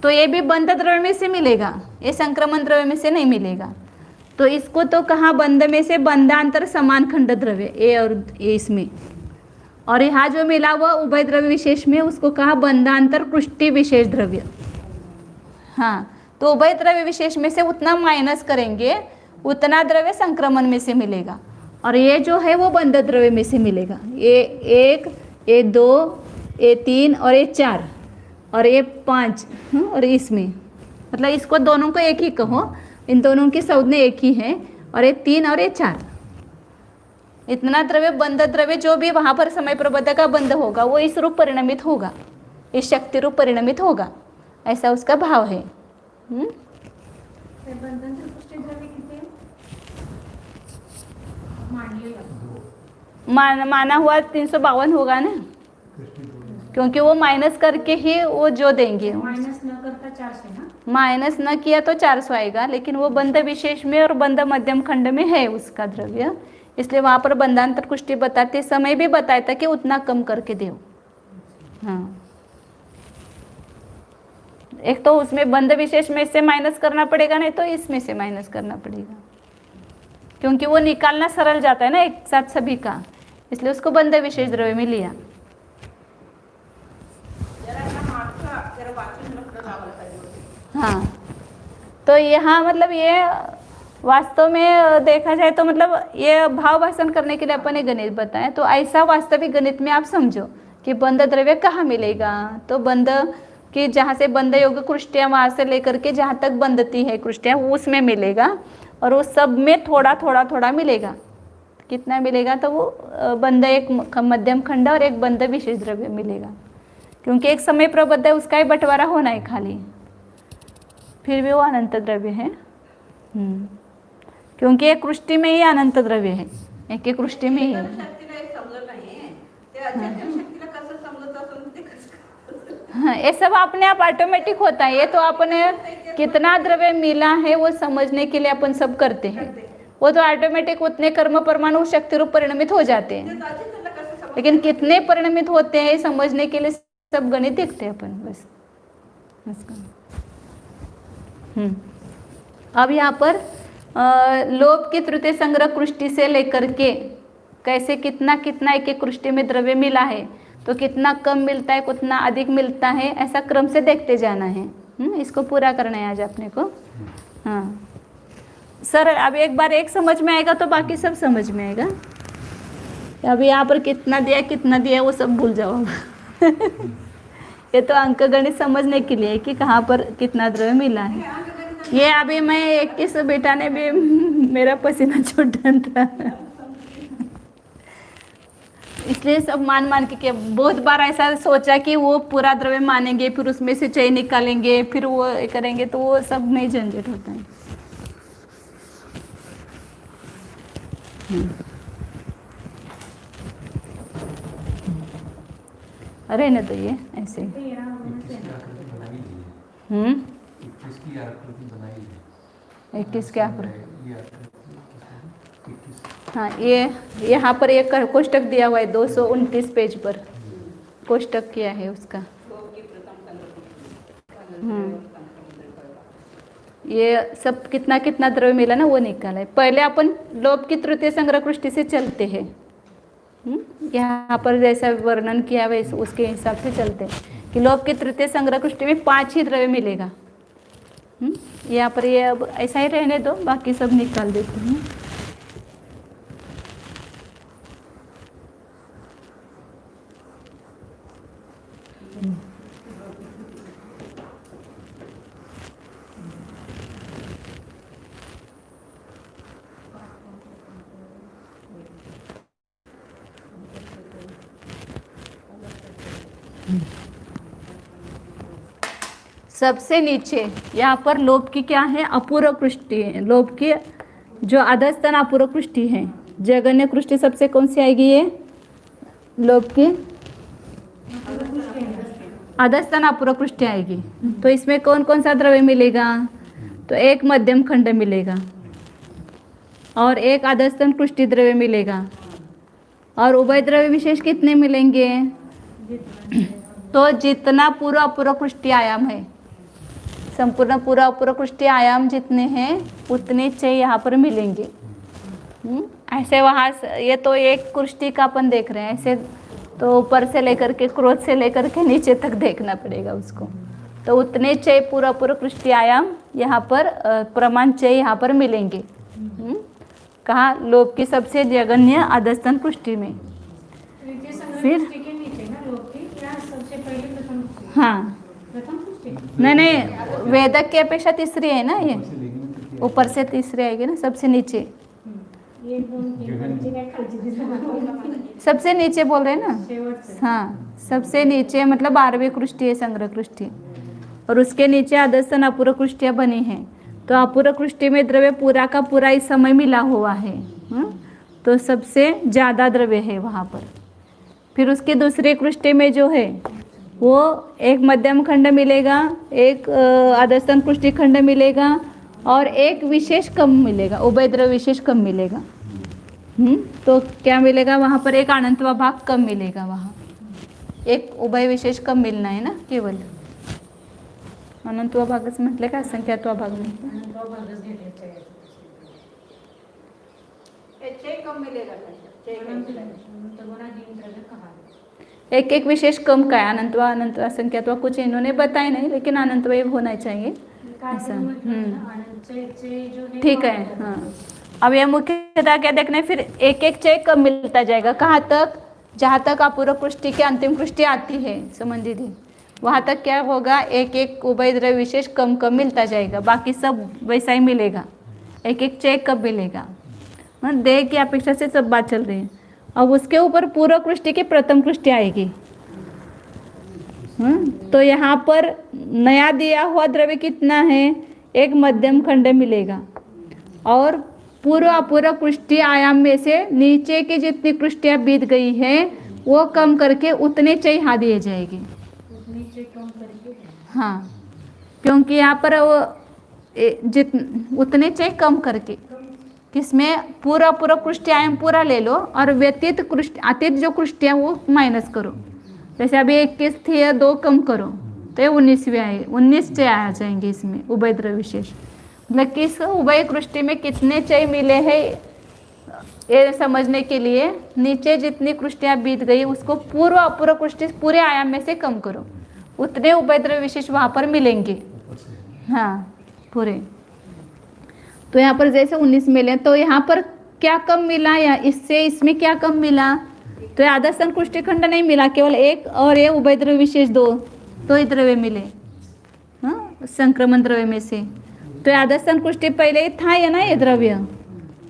[SPEAKER 1] तो ये भी बंध द्रव्य में से मिलेगा, ये संक्रमण द्रव्य में से नहीं मिलेगा। तो इसको तो कहा बंध में से बंधांतर समान खंड द्रव्य ये और ये इसमें। और यहाँ जो मिला हुआ उभय द्रव्य विशेष में उसको कहा बंधांतर कृष्टि विशेष द्रव्य। हाँ तो उभय द्रव्य विशेष में से उतना माइनस करेंगे उतना द्रव्य संक्रमण में से मिलेगा। और ये जो है वो बंध द्रव्य में से मिलेगा। ये 1, ये 2, ये 3 और ये 4 और ये 5 और इसमें मतलब इसको दोनों को एक ही कहो, इन दोनों की संज्ञा एक ही है। और ये 3 और ये 4 इतना द्रव्य बंध द्रव्य जो भी वहाँ पर समय प्रबंध का बंध होगा वो इस रूप परिणमित होगा, इस शक्ति रूप परिणमित होगा, ऐसा उसका भाव है।
[SPEAKER 2] बंधांतर कृष्टि द्रव्य किती आहे?
[SPEAKER 1] माना हुआ 352 होगा ना, क्योंकि वो माइनस करके ही वो जो देंगे।
[SPEAKER 2] माइनस न करता 400 ना,
[SPEAKER 1] माइनस न किया तो 400 आएगा, लेकिन वो बंध विशेष में और बंध मध्यम खंड में है उसका द्रव्य, इसलिए वहाँ पर बंधांतर कृष्टि बताते समय भी बताया था कि उतना कम करके दो। हाँ एक तो उसमें बंध विशेष में से माइनस करना पड़ेगा, नहीं तो इसमें से माइनस करना पड़ेगा, क्योंकि वो निकालना सरल जाता है ना एक साथ सभी का, इसलिए उसको बंध विशेष द्रव्य में लिया। तो यहाँ मतलब ये वास्तव में देखा जाए तो मतलब ये भाव भाषण करने के लिए अपन ने गणित बताया, तो ऐसा वास्तविक गणित में आप समझो कि बंध द्रव्य कहाँ मिलेगा, तो बंध कि जहाँ से बंध योग्य कृष्टियाँ वहाँ से लेकर के जहाँ तक बंधती है कृष्टियाँ उसमें मिलेगा, और उस सब में थोड़ा थोड़ा थोड़ा मिलेगा। कितना मिलेगा, तो वो बंध एक मध्यम खंड और एक बंध विशेष द्रव्य मिलेगा, क्योंकि एक समय प्रबद्ध है, उसका ही बंटवारा होना है खाली, फिर भी वो अनंत द्रव्य है। क्योंकि एक कृष्टि में ही अनंत द्रव्य है, एक एक कृष्टि में ही है।
[SPEAKER 4] शक्तीला हे समजत नाहीये ते अचेतन शक्तीला कसं समजत असेल ते कसं
[SPEAKER 1] हाँ, ये सब अपने आप ऑटोमेटिक होता है। ये तो अपने कितना द्रव्य मिला है वो समझने के लिए अपन सब करते हैं, वो तो ऑटोमेटिक उतने कर्म परमाणु शक्ति रूप परिणमित हो जाते हैं,
[SPEAKER 4] अचेतनला कसं समजत
[SPEAKER 1] लेकिन कितने परिणमित होते हैं समझने के लिए सब गणित देखते हैं अपन बस। अब यहाँ पर लोभ की तृतीय संग्रह कृष्टि से लेकर के कैसे कितना कितना एक एक कृष्टि में द्रव्य मिला है, तो कितना कम मिलता है कितना अधिक मिलता है, ऐसा क्रम से देखते जाना है। इसको पूरा करना है आज अपने को। हाँ सर, अब एक बार एक समझ में आएगा तो बाकी सब समझ में आएगा। अभी यहाँ पर कितना दिया वो सब भूल जाओ। ये तो अंक गणित समझने के लिए कि कहाँ पर कितना द्रव्य मिला है। ये अभी मैं 21 बेटा ने भी मेरा पसीना छूटा था, इसलिए सब मान के बहुत बार ऐसा सोचा कि वो पूरा द्रव्य मानेंगे, फिर उसमें से चय निकालेंगे, फिर वो करेंगे, तो वो सब नहीं झंझट होता है। अरे न तो ये ऐसे हम्म 21 क्या पर, हाँ ये यहाँ पर एक कोष्टक दिया हुआ है 229 पेज पर कोष्टक किया है उसका। ये सब कितना कितना द्रव्य मिला ना वो निकाला है। पहले अपन लोभ की तृतीय संग्रह कृष्टि से चलते हैं। यहाँ पर जैसा वर्णन किया है उसके हिसाब से चलते हैं कि लोभ की तृतीय संग्रह कृष्टि में 5 ही द्रव्य मिलेगा। यहाँ पर ये अब ऐसा ही रहने दो, बाकी सब निकाल देते हैं। सबसे नीचे यहाँ पर लोभ की क्या है, अपूर्व कृष्टि है। लोभ की जो अधस्तन अपूर्व कृष्टि है, जगन्य कृष्टि सबसे कौन सी आएगी, ये लोभ की अधस्तन अपूर्व कृष्टि आएगी। तो इसमें कौन कौन सा द्रव्य मिलेगा, तो एक मध्यम खंड मिलेगा और एक अधस्तन कृष्टि द्रव्य मिलेगा, और उभय द्रव्य विशेष कितने मिलेंगे, तो जितना पूरा अपूर्व कृष्टि आयाम है, संपूर्ण पूरा अपूर्व कृष्टि आयाम जितने हैं उतने चय यहाँ पर मिलेंगे। ऐसे वहाँ ये तो एक कृष्टि का अपन देख रहे हैं, ऐसे तो ऊपर से लेकर के क्रोध से लेकर के नीचे तक देखना पड़ेगा उसको। तो उतने चय पूरा पूरा कृष्टि आयाम यहाँ पर प्रमाण चय यहाँ पर मिलेंगे। कहाँ, लोभ की सबसे जघन्य अधस्तन कृष्टि में। फिर हाँ नहीं वेदक की अपेक्षा तीसरी है ना, ये ऊपर से तीसरी आएगी ना, सबसे नीचे सबसे नीचे बोल रहे हैं ना। हाँ सबसे नीचे मतलब 12वीं कृष्टि है संग्रह कृष्टि, और उसके नीचे अधस्तन अपूर्व कृष्टियाँ बनी हैं। तो अपूर्व कृष्टि में द्रव्य पूरा का पूरा इस समय मिला हुआ है, तो सबसे ज़्यादा द्रव्य है वहाँ पर। फिर उसकी दूसरी कृष्टि में जो है वो एक मध्यम खंड मिलेगा, एक अधस्तन कृष्टि खंड मिलेगा, और एक विशेष कम मिलेगा, उभय द्रव्य विशेष कम मिलेगा। तो क्या मिलेगा वहाँ पर, एक अनंतवा भाग कम मिलेगा। वहाँ एक उभय विशेष कम मिलना है ना, केवल अनंतवा भागच म्हटले का संख्यात्वा भाग नाही,
[SPEAKER 4] कम मिलेगा,
[SPEAKER 1] एक एक विशेष कम का है। अनंतवा अनंतवा संख्यात्वा कुछ इन्होंने बताया नहीं, लेकिन अनंतवा होना चाहिए। ऐसा,
[SPEAKER 2] जो है
[SPEAKER 1] ठीक है। हाँ, अब ये मुख्यतः क्या देखना है, फिर एक एक चय कब मिलता जाएगा, कहाँ तक, जहाँ तक अपूर्व कृष्टि की अंतिम कृष्टि आती है संबंधित है, वहाँ तक क्या होगा, एक एक उभय द्रव्य विशेष कम कम मिलता जाएगा, बाकी सब वैसा ही मिलेगा। एक एक चय कब मिलेगा, हाँ, देह की अपेक्षा से सब बात चल रही है। अब उसके ऊपर पूर्व कृष्टि की प्रथम कृष्टि आएगी। तो यहाँ पर नया दिया हुआ द्रव्य कितना है, एक मध्यम खंड मिलेगा, और पूर्व अपूर्व कृष्टि आयाम में से नीचे की जितनी कृष्टियाँ बीत गई है वो कम करके उतने चय यहाँ दिए जाएंगे। हाँ, क्योंकि यहाँ पर वो उतने चय कम करके, किसमें, पूरा पूरा कृष्टि आयाम पूरा ले लो और व्यतीत कृष्टि अतीत जो कृष्टियाँ वो माइनस करो। जैसे अभी 21 थी, 2 कम करो तो ये 19वीं आए, 19 चय आ जाएंगे इसमें उभय द्रव्य विशेष। मतलब किस उभय कृष्टि में कितने चय मिले हैं ये समझने के लिए नीचे जितनी कृष्टियाँ बीत गई उसको पूर्व अपूर्व कृष्टि पूरे आयाम में से कम करो, उतने उभय द्रव्य विशेष वहाँ पर मिलेंगे। हाँ, पूरे। तो यहाँ पर जैसे 19 मिले, तो यहाँ पर क्या कम मिला, या इससे इसमें क्या कम मिला, तो ये आदर्शन कृष्टि खंड नहीं मिला, केवल एक और ये उभय द्रव्य विशेष 2 ही द्रव्य मिले, हाँ, संक्रमण द्रव्य में से। तो आदर्शन कृष्टि पहले ही था या ना ये द्रव्य,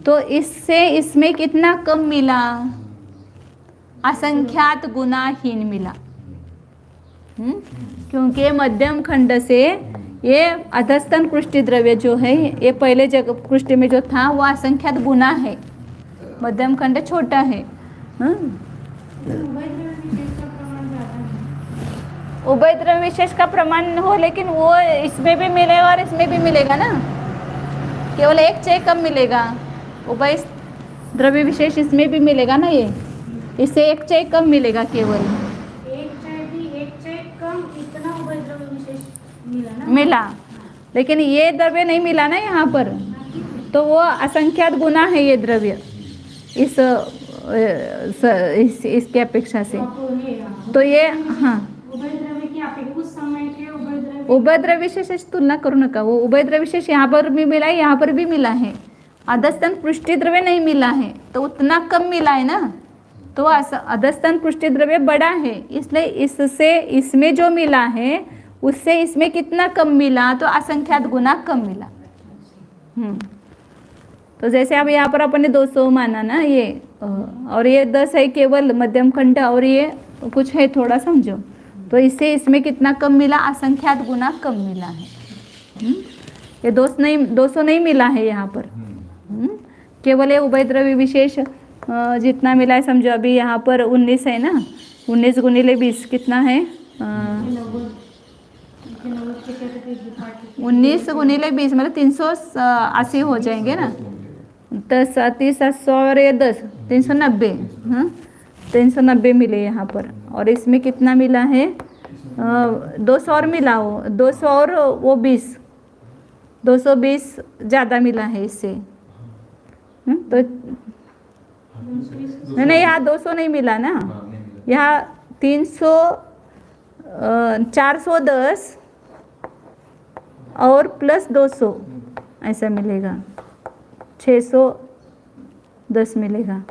[SPEAKER 1] तो इससे इसमें कितना कम मिला, असंख्यात गुणाहीन मिला। क्योंकि मध्यम खंड से ये अधस्तन कृष्टि द्रव्य जो है, ये पहले जगह कृष्टि में जो था वो असंख्यात गुना है, मध्यम खंड छोटा है। उभय द्रव्य विशेष का प्रमाण हो, लेकिन वो इसमें भी मिलेगा और इसमें भी मिलेगा ना, केवल एक चय कम मिलेगा, उभय द्रव्य विशेष इसमें भी मिलेगा ना, ये इससे एक चय कम मिलेगा, केवल
[SPEAKER 2] एक चय कम, इतना उभय द्रव्य विशेष मिला ना,
[SPEAKER 1] मिला, लेकिन ये द्रव्य नहीं मिला ना यहाँ पर, तो वो असंख्यात गुना है ये द्रव्य इसके अपेक्षा से। तो ये, हाँ,
[SPEAKER 2] उभय द्रव्य की अपेक्षा उस समय के
[SPEAKER 1] उभय द्रव्य विशेष से तुलना करो नका, वो उभय द्रव्य विशेष यहाँ पर भी मिला है, यहाँ पर भी मिला है, अधस्तन पृष्ठि द्रव्य नहीं मिला है, तो उतना कम मिला है ना, तो अधस्तन पृष्ठि द्रव्य बड़ा है, इसलिए इससे इसमें जो मिला है उससे इसमें कितना कम मिला, तो असंख्यात गुना कम मिला। तो जैसे अब यहाँ पर अपने 200 माना ना ये, और ये 10 है केवल मध्यम खंड, और ये कुछ है थोड़ा समझो, तो इससे इसमें कितना कम मिला, असंख्यात गुना कम मिला है। ये 200 नहीं मिला है यहाँ पर, केवल ये उभय द्रव्य विशेष जितना मिला है, समझो अभी यहाँ पर 19 है ना, 19 गुणिले 20 कितना है, 19 गुणिले 20 मतलब 380 हो जाएंगे ना, 10 30 700 और ये 10 390, हाँ, 390 मिले यहाँ पर, और इसमें कितना मिला है, 200 और मिला हो, 200 और वो 20, 220 ज़्यादा मिला है इससे। तो नहीं, यहाँ 200 नहीं मिला ना, यहाँ 300 410 और प्लस 200 ऐसा मिलेगा, 610 मिलेगा।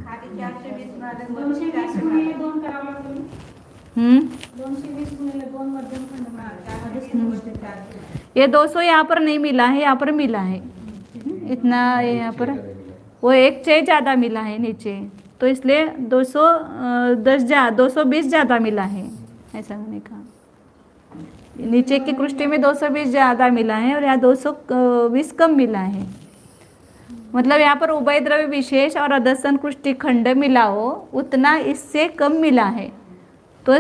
[SPEAKER 4] खाली 420 मिळालं,
[SPEAKER 2] 220 गुणिले 2 करावं लागेल, 220 गुणिले 2 मध्यम खंड मिळाला,
[SPEAKER 1] ये 200 यहाँ पर नहीं मिला है, यहाँ पर मिला है इतना, यहाँ पर वो एक चय ज़्यादा मिला है नीचे, तो इसलिए 220 ज़्यादा मिला है, ऐसा मैंने कहा। नीचे की कृष्टि में 220 ज़्यादा मिला है और यहाँ 220 कम मिला है, मतलब यहाँ पर उभय द्रव्य विशेष और अधस्तन कृष्टि खंड मिला हो उतना इससे कम मिला है। तो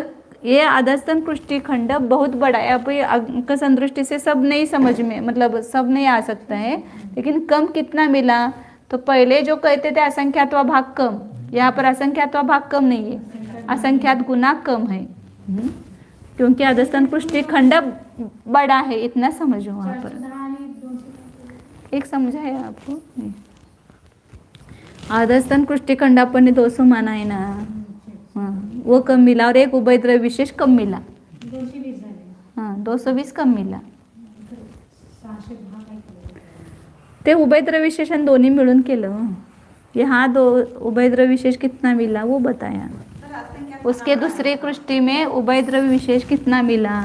[SPEAKER 1] ये अधस्तन कृष्टि खंड बहुत बड़ा है, अब ये अंक संदृष्टि से सब नहीं समझ में, मतलब सब नहीं आ सकता है, लेकिन कम कितना मिला, तो पहले जो कहते थे असंख्यात्वा भाग कम, यहाँ पर असंख्यात्वा भाग कम नहीं है, असंख्यात गुना कम है, क्योंकि अधस्तन कृष्टि खंड बड़ा है, इतना समझो। वहाँ पर एक समझा है आपको, अधस्तन कृष्टि खंड अपन ने 200 माना है ना, हाँ, वो कम मिला, और एक उभय द्रव्य विशेष कम मिला,
[SPEAKER 2] 220 झाले,
[SPEAKER 1] हाँ 220 कम मिला,
[SPEAKER 2] भाषेत भाग काय केलं
[SPEAKER 1] ते उभयद्रव्य विशेषण दोन्ही मिळून केलं। यहाँ दो उभयद्रव्य विशेष कितना मिला वो बताया।
[SPEAKER 4] तर असंख्यात
[SPEAKER 1] उसके दूसरे कृष्टि में उभयद्रव्य विशेष कितना मिला,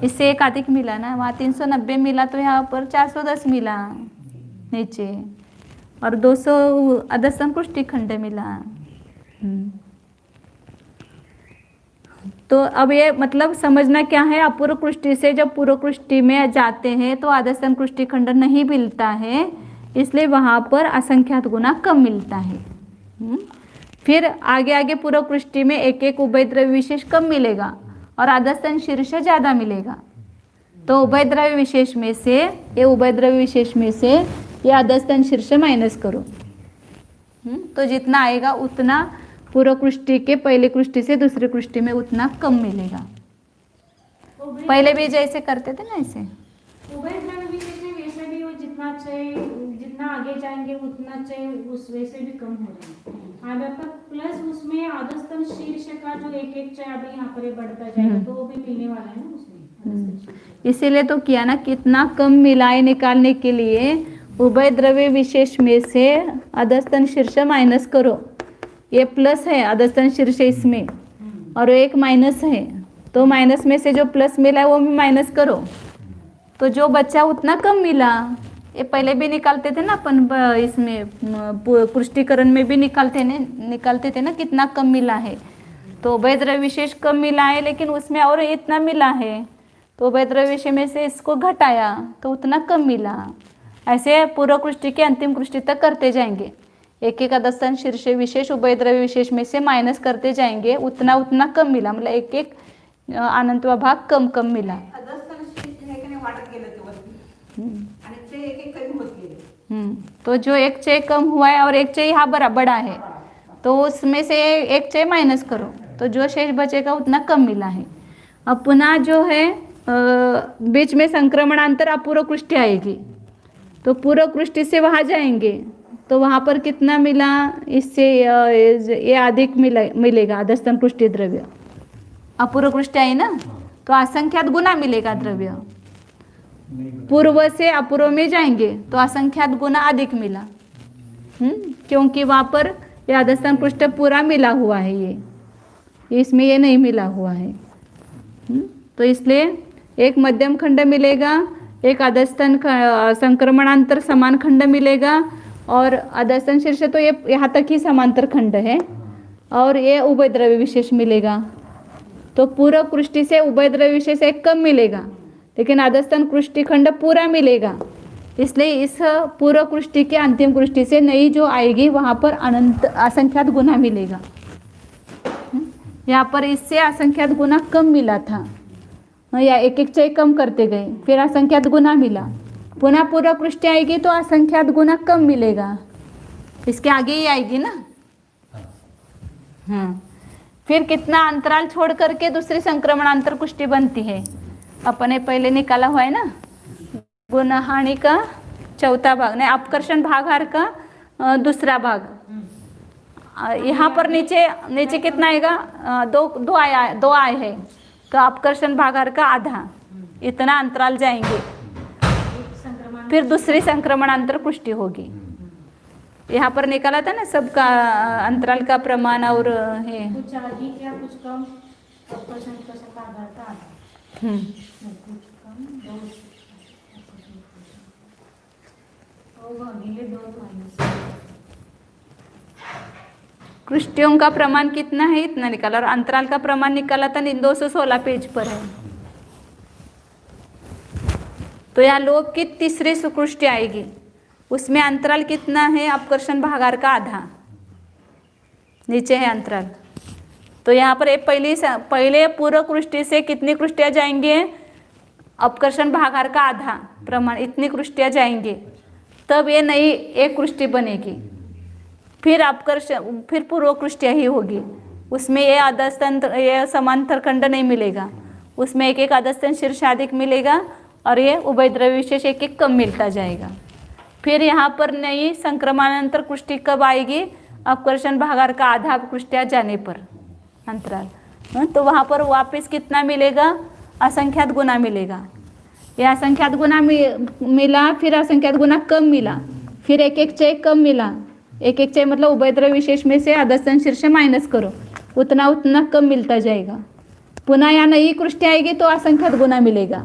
[SPEAKER 1] इससे एक अधिक मिला ना, वहाँ 390 मिला तो यहाँ पर 410 मिला नीचे, और 200 अधस्तन कृष्टि खंड मिला। तो अब ये मतलब समझना क्या है, अपूर्व कृष्टि से जब पूर्व कृष्टि में जाते हैं तो आदस्तन कृष्टि खंड नहीं मिलता है, इसलिए वहाँ पर असंख्यात गुना कम मिलता है। फिर आगे आगे पूर्व कृष्टि में एक एक उभयद्रव्य विशेष कम मिलेगा और आदस्तन शीर्ष ज़्यादा मिलेगा। तो उभयद्रव्य विशेष में से ये आदस्तन शीर्ष माइनस करो, तो जितना आएगा उतना पूर्व कृष्टि के पहले कृष्टि से दूसरे कृष्टि में उतना कम मिलेगा। पहले भी जैसे करते थे ना ऐसे।
[SPEAKER 2] उभयद्रव्य विशेष में वैसे भी वो जितना चाहिए, जितना आगे जाएंगे उतना चाहिए उस वैसे भी कम हो जाएगा। अब आपका प्लस उसमें आदस्तन शीर्ष का जो एक एक चाहिए अभी यहाँ पर ये बढ़ता जाएगा तो वो भी मिलने वाला है ना उसमें।
[SPEAKER 1] इसीलिए तो किया ना, कितना कम मिलाए निकालने के लिए उभयद्रव्य विशेष में से अधस्तन शीर्ष माइनस करो। ये प्लस है अधस्तन शीर्ष इसमें और एक माइनस है, तो माइनस में से जो प्लस मिला है वो भी माइनस करो, तो जो बच्चा उतना कम मिला। ये पहले भी निकालते थे ना अपन, इसमें पुष्टिकरण में भी निकालते थे ना कितना कम मिला है। तो उभयद्रव्य विशेष कम मिला है लेकिन उसमें और इतना मिला है, तो उभयद्रव्य विशेष में से इसको घटाया तो उतना कम मिला। ऐसे पूर्व कृष्टि के अंतिम कृष्टि तक करते जाएंगे, एक एक अधस्तन शीर्ष विशेष उभयद्रव्य विशेष में से माइनस करते जाएंगे, उतना उतना कम मिला, मतलब एक एक अनंत भाग कम कम मिला।
[SPEAKER 4] अधस्तन शीर्ष हे कने वाटत गेलं ते वरती आणि ते एक एक कमी होत गेले।
[SPEAKER 1] तो जो एक चय कम हुआ है और एक चय यहाँ बड़ा है, तो उसमें से एक चय माइनस करो, तो जो शेष बचेगा उतना कम मिला है। अब पुनः जो है बीच में संक्रमणांतर अपूर्व कृष्टि आएगी, तो पूर्व कृष्टि से वहाँ जाएंगे तो वहाँ पर कितना मिला, इससे ये अधिक मिलेगा अधस्तन कृष्टि द्रव्य। अपूर्व कृष्टि आई ना तो असंख्यात गुना मिलेगा द्रव्य। पूर्व से अपूर्व में जाएंगे तो असंख्यात गुना अधिक मिला, क्योंकि वहाँ पर ये अधस्तन कृष्टि पूरा मिला हुआ है, ये इसमें ये नहीं मिला हुआ है। तो इसलिए एक मध्यम खंड मिलेगा, एक अधस्तन संक्रमणांतर समान खंड मिलेगा, और अधस्तन शीर्ष तो ये यहाँ तक ही समांतर खंड है, और ये उभयद्रव्य विशेष मिलेगा। तो पूर्व कृष्टि से उभयद्रव्य विशेष एक कम मिलेगा लेकिन अधस्तन कृष्टि खंड पूरा मिलेगा, इसलिए इस पूर्व कृष्टि के अंतिम कृष्टि से नई जो आएगी वहाँ पर अनंत असंख्यात गुना मिलेगा। यहाँ पर इससे असंख्यात गुना कम मिला था, या एक एक चय कम करते गए, फिर असंख्यात गुना मिला, पुनः पूर्व कृष्टि आएगी तो असंख्यात गुना कम मिलेगा, इसके आगे ही आएगी ना। फिर कितना अंतराल छोड़ करके दूसरी संक्रमणांतर कुष्टि बनती है, अपने पहले निकाला हुआ है ना, गुणहानि का चौथा भाग, नहीं अपकर्षण भागार का दूसरा भाग। यहाँ पर नीचे कितना आएगा, दो आए है, तो अपकर्षण भागार का आधा, इतना अंतराल जाएंगे, फिर दूसरी संक्रमणांतर कुष्टि होगी। यहाँ पर निकाला था ना सबका अंतराल का प्रमाण और है
[SPEAKER 2] कुछ अधिक या कुछ कम, अपकर्षण का आधार का आधा, कुछ कम, दो माइनस।
[SPEAKER 1] कृष्टियों का प्रमाण कितना है इतना निकाला, और अंतराल का प्रमाण निकाला था 216 पेज पर है। तो यहाँ लोभ की तीसरी सुकृष्टि आएगी, उसमें अंतराल कितना है, अपकर्षण भागार का आधा, नीचे है अंतराल। तो यहाँ पर पहले पूर्व कृष्टि से कितनी कृष्टियाँ जाएंगे, अपकर्षण भागार का आधा प्रमाण, इतनी कृष्टियाँ जाएंगे, तब ये नई एक कृष्टि बनेगी। फिर पूर्व कृष्टियाँ ही होगी, उसमें ये अधस्तन ये समांतर खंड नहीं मिलेगा, उसमें एक एक अधस्तन शीर्षाधिक मिलेगा और ये उभयद्रव्य विशेष एक एक कम मिलता जाएगा। फिर यहाँ पर नई संक्रमणांतर कुष्टि कब आएगी, अपकर्षण भागार का आधा कुष्टियाँ जाने पर अंतराल, तो वहाँ पर वापस कितना मिलेगा, असंख्यात गुना मिलेगा। ये असंख्यात गुना मिला, फिर असंख्यात गुना कम मिला, फिर एक एक चय कम मिला, एक एक चय मतलब उभयद्रव्य विशेष में से अधस्तन शीर्ष माइनस करो, उतना उतना कम मिलता जाएगा। पुनः यहाँ नई कृष्टि आएगी तो असंख्यात गुना मिलेगा,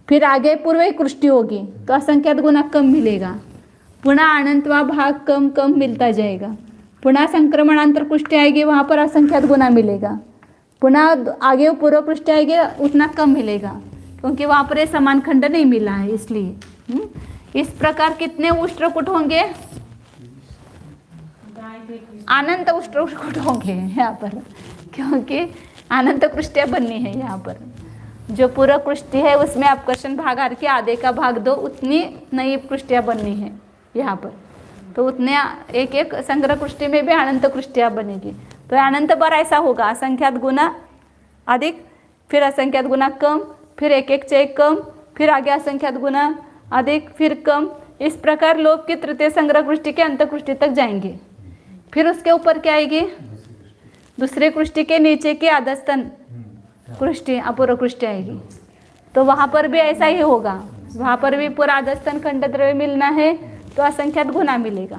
[SPEAKER 1] फिर आगे पूर्व कृष्टि होगी तो असंख्यात गुना कम मिलेगा, पुनः अनंतवा भाग कम कम मिलता जाएगा, पुनः संक्रमणांतर कृष्टि आएगी वहाँ पर असंख्यात गुना मिलेगा, पुनः आगे पूर्व कृष्टि आएगी उतना कम मिलेगा, क्योंकि वहाँ पर ये समान खंड नहीं मिला है इसलिए। इस प्रकार कितने उष्ट्रकूट होंगे? अनंत उष्ट्रकूट होंगे यहाँ पर, क्योंकि अनंत कृष्टियाँ बननी है यहाँ पर। जो पूर्व कृष्टि है उसमें अपकर्षण भाग आर के आधे का भाग दो, उतनी नई कृष्टियाँ बननी है यहाँ पर। तो उतने एक एक संग्रह कृष्टि में भी अनंत कृष्टियाँ बनेगी। तो अनंत बार ऐसा होगा, असंख्यात गुना अधिक, फिर असंख्यात गुना कम, फिर एक एक चय कम, फिर आगे असंख्यात गुना अधिक, फिर कम। इस प्रकार लोभ की तृतीय संग्रह कृष्टि के अंत कृष्टि तक जाएंगे। फिर उसके ऊपर क्या आएगी? दूसरे कृष्टि के नीचे की अधस्तन कृष्टि अपूर्व कृष्टि आएगी। तो वहाँ पर भी ऐसा ही होगा, वहाँ पर भी पूरा अधस्तन खंड द्रव्य मिलना है तो असंख्यात गुना मिलेगा,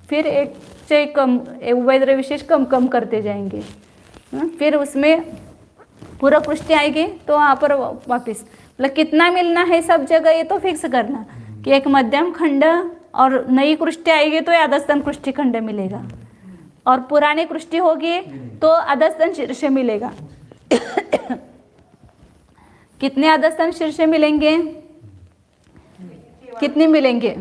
[SPEAKER 1] फिर एक चय कम, उभयद्रव्य विशेष कम कम करते जाएंगे। फिर उसमें पूर्व कृष्टि आएगी तो वहाँ पर वापस मतलब कितना मिलना है सब जगह ये तो फिक्स करना कि एक मध्यम खंड और नई कृष्टि आएगी तो अधस्तन कृष्टि खंड मिलेगा, और पुरानी कृष्टि होगी तो अधस्तन शीर्ष मिलेगा। कितने अधस्तन शीर्ष मिलेंगे? कितने मिलेंगे?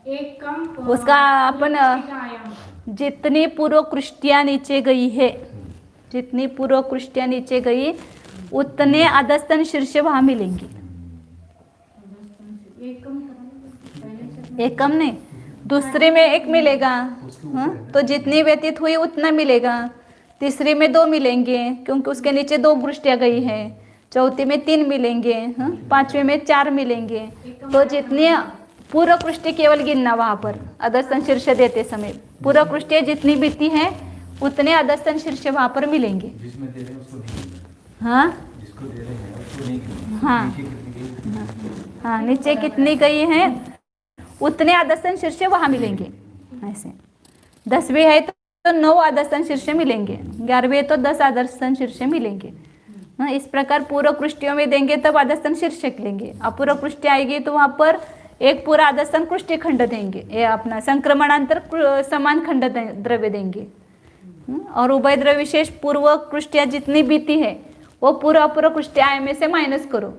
[SPEAKER 2] एक कम
[SPEAKER 1] उसका अपन
[SPEAKER 2] आयाम।
[SPEAKER 1] जितनी पूर्व कृष्टियाँ नीचे गई है, जितनी पूर्व कृष्टियाँ नीचे गई उतने अधस्तन शीर्ष वहाँ मिलेंगे। एक कम नहीं, दूसरे में एक मिलेगा, हाँ तो जितनी व्यतीत हुई उतना मिलेगा। तीसरी में 2 मिलेंगे क्योंकि उसके नीचे 2 कृष्टियाँ गई है। चौथी में 3 मिलेंगे, हाँ पांचवे में 4 मिलेंगे। तो जितनी पूर्व कृष्टि केवल गिनना वहाँ पर अधस्तन शीर्ष देते समय, पूर्व कृष्टियाँ जितनी बीती हैं उतने अधस्तन शीर्ष वहाँ पर मिलेंगे।
[SPEAKER 3] जिसमें दे रहे हैं उसको नहीं गिनना।
[SPEAKER 1] हाँ
[SPEAKER 3] जिसको दे रहे हैं उसको नहीं गिनना।
[SPEAKER 1] हाँ
[SPEAKER 3] नीचे कितनी गई?
[SPEAKER 1] हाँ नीचे कितनी गई है उतने अधस्तन शीर्ष वहाँ मिलेंगे। ऐसे 10वीं है तो 9 अधस्तन शीर्ष मिलेंगे, 11वीं है तो 10 अधस्तन शीर्ष मिलेंगे। हाँ इस प्रकार पूर्व कृष्टियों में देंगे तब अधस्तन शीर्षक लेंगे, अपूर्व कृष्टि आएगी तो वहाँ पर एक पूरा अधस्तन कृष्टि खंड देंगे, ये अपना संक्रमणांतर समान खंड द्रव्य देंगे। और उभय द्रव्य विशेष पूर्व कृष्टियाँ जितनी बीती है वो पूर्व अपूर्व कृष्टियाँ में से माइनस करो,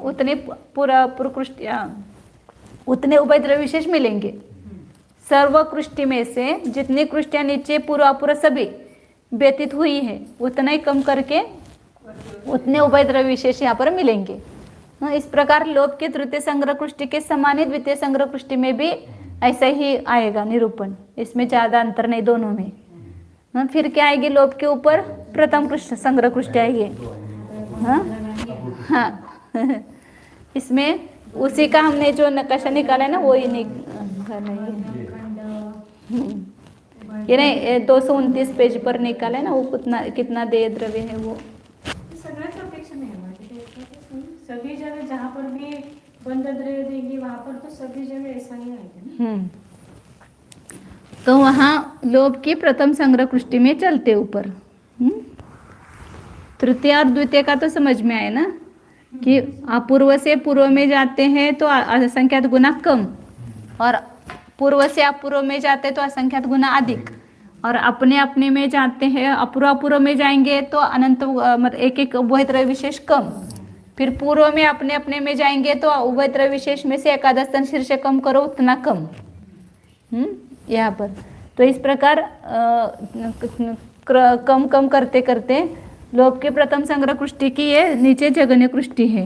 [SPEAKER 1] उतने पूरा पूर्व कृष्टियाँ उतने उभय द्रव्य विशेष मिलेंगे। सर्व कृष्टि में से जितनी कृष्टियाँ नीचे पूर्व अपूर्व सभी व्यतीत हुई है उतना ही कम करके उतने उभय द्रव्य विशेष यहाँ पर मिलेंगे। इस प्रकार लोभ के तृतीय संग्रह कृष्टि के समान ही द्वितीय संग्रह कृष्टि में भी ऐसा ही आएगा निरूपण, इसमें ज़्यादा अंतर नहीं दोनों में। फिर क्या आएगी? लोभ के ऊपर प्रथम कृष्ण संग्रह कृष्टि आएगी। हाँ इसमें उसी का हमने जो नक्शा निकाला है ना वो ही ये नहीं 229 पेज पर निकाला है ना, वो कितना देय द्रव्य है वो
[SPEAKER 2] सगळ्याच अपेक्षा नाही हमारी, सभी जगह जहाँ पर भी बंद द्रव्य देंगे वहाँ पर तो सभी जगह ऐसा ही आएगा ना।
[SPEAKER 1] तो वहाँ लोभ की प्रथम संग्रह कृष्टि में चलते ऊपर। तृतीय और द्वितीय का तो समझ में आए ना कि अपूर्व से पूर्व में जाते हैं तो असंख्यात गुना कम, और पूर्व से अपूर्व में जाते हैं तो असंख्यात गुना अधिक, और अपने अपने में जाते हैं अपूर्व अपूर्व में जाएंगे तो अनंत मतलब एक एक उभय द्रव्य विशेष कम, फिर पूर्व में अपने अपने में जाएंगे तो उभय द्रव्य विशेष में से एक अधस्तन शीर्ष कम करो उतना कम। यहाँ पर तो इस प्रकार कम कम करते करते लोभ के प्रथम संग्रह कृष्टि की ये नीचे जगन्य कृष्टि है,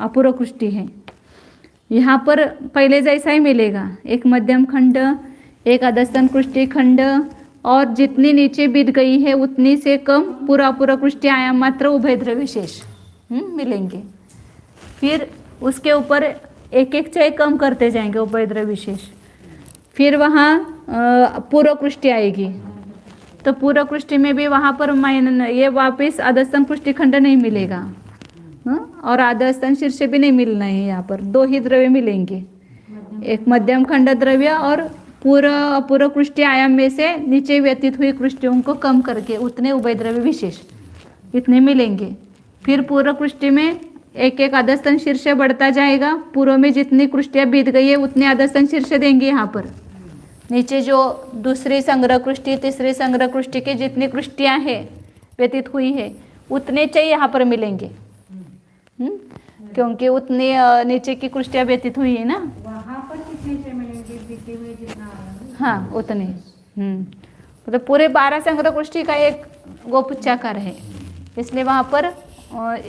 [SPEAKER 1] अपूर्व कृष्टि है। यहाँ पर पहले जैसा ही मिलेगा, एक मध्यम खंड, एक अधस्तन कृष्टि खंड, और जितनी नीचे बीत गई है उतनी से कम पूरा अपूर्व कृष्टि आयाम मात्र उभय द्रव्य विशेष मिलेंगे। फिर उसके ऊपर एक एक चय कम करते जाएंगे उभय द्रव्य विशेष। फिर वहाँ पूर्व कृष्टि आएगी तो पूर्व कृष्टि में भी वहाँ पर ये वापस अधस्तन कृष्टि खंड नहीं मिलेगा, हाँ, और आधा स्तन शीर्ष भी नहीं मिलना है यहाँ पर, दो ही द्रव्य मिलेंगे, एक मध्यम खंड द्रव्य और पूर्व कृष्टीय आयाम में से नीचे व्यतीत हुई कृष्टियों को कम करके उतने उभय द्रव्य विशेष इतने मिलेंगे। फिर पूर्व कृष्टि में एक एक अधस्तन शीर्ष बढ़ता जाएगा, पूर्व में जितनी कृष्टियाँ बीत गई है उतने अधस्तन शीर्ष देंगे। यहाँ पर नीचे जो दूसरी संग्रह कृष्टि तीसरी संग्रह कृष्टि की जितनी कृष्टियाँ हैं व्यतीत हुई है उतने चाहिए यहाँ पर मिलेंगे। क्योंकि उतनी नीचे की कृष्टियाँ व्यतीत हुई है ना,
[SPEAKER 2] वहाँ पर कितने से मिलेंगे बीते हुए जितना आया?
[SPEAKER 1] हाँ उतने। मतलब पूरे 12 संग्रह कृष्टि का एक गोपुच्छाकार है, इसलिए वहाँ पर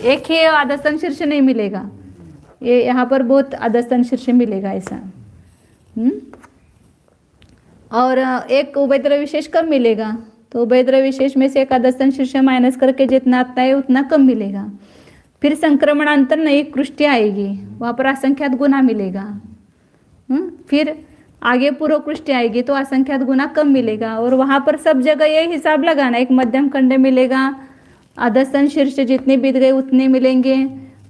[SPEAKER 1] एक ही अधस्तन शीर्ष नहीं मिलेगा, ये यहाँ पर बहुत अधस्तन शीर्ष मिलेगा ऐसा। और एक उभयद्रव्य विशेष कम मिलेगा, तो उभयद्रव्य विशेष में से एक अधस्तन शीर्ष माइनस करके जितना आता है उतना कम मिलेगा। फिर संक्रमणांतर नई कृष्टि आएगी, वहाँ पर असंख्यात गुना मिलेगा। फिर आगे पूर्व कृष्टि आएगी तो असंख्यात गुना कम मिलेगा, और वहाँ पर सब जगह यही हिसाब लगाना, एक मध्यम खंड मिलेगा, अधस्तन शीर्ष जितने बीत गए उतने मिलेंगे,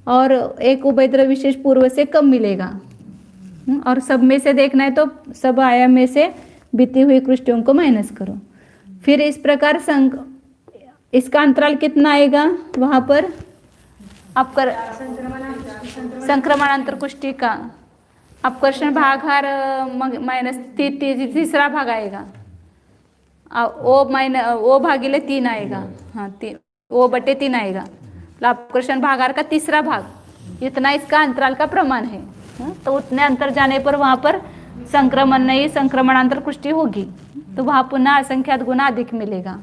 [SPEAKER 1] और एक उभयद्रव्य विशेष पूर्व से कम मिलेगा। और सब में से देखना है तो सब आयाम में से बीती हुई कृष्टियों को माइनस करो। फिर इस प्रकार इसका अंतराल कितना आएगा वहाँ पर आपका संक्रमणांतर कुष्टि का अपकर्षण भागाहार माइनस तीसरा भाग आएगा, ओ भागिले 3 आएगा, हाँ 3 O/3 आएगा, अपकर्षण भागाहार का तीसरा भाग, इतना इसका अंतराल का प्रमाण है। तो उतने अंतर जाने पर वहाँ पर संक्रमण नहीं संक्रमणांतर कुष्टि होगी, तो वहाँ पुनः असंख्यात गुना अधिक मिलेगा।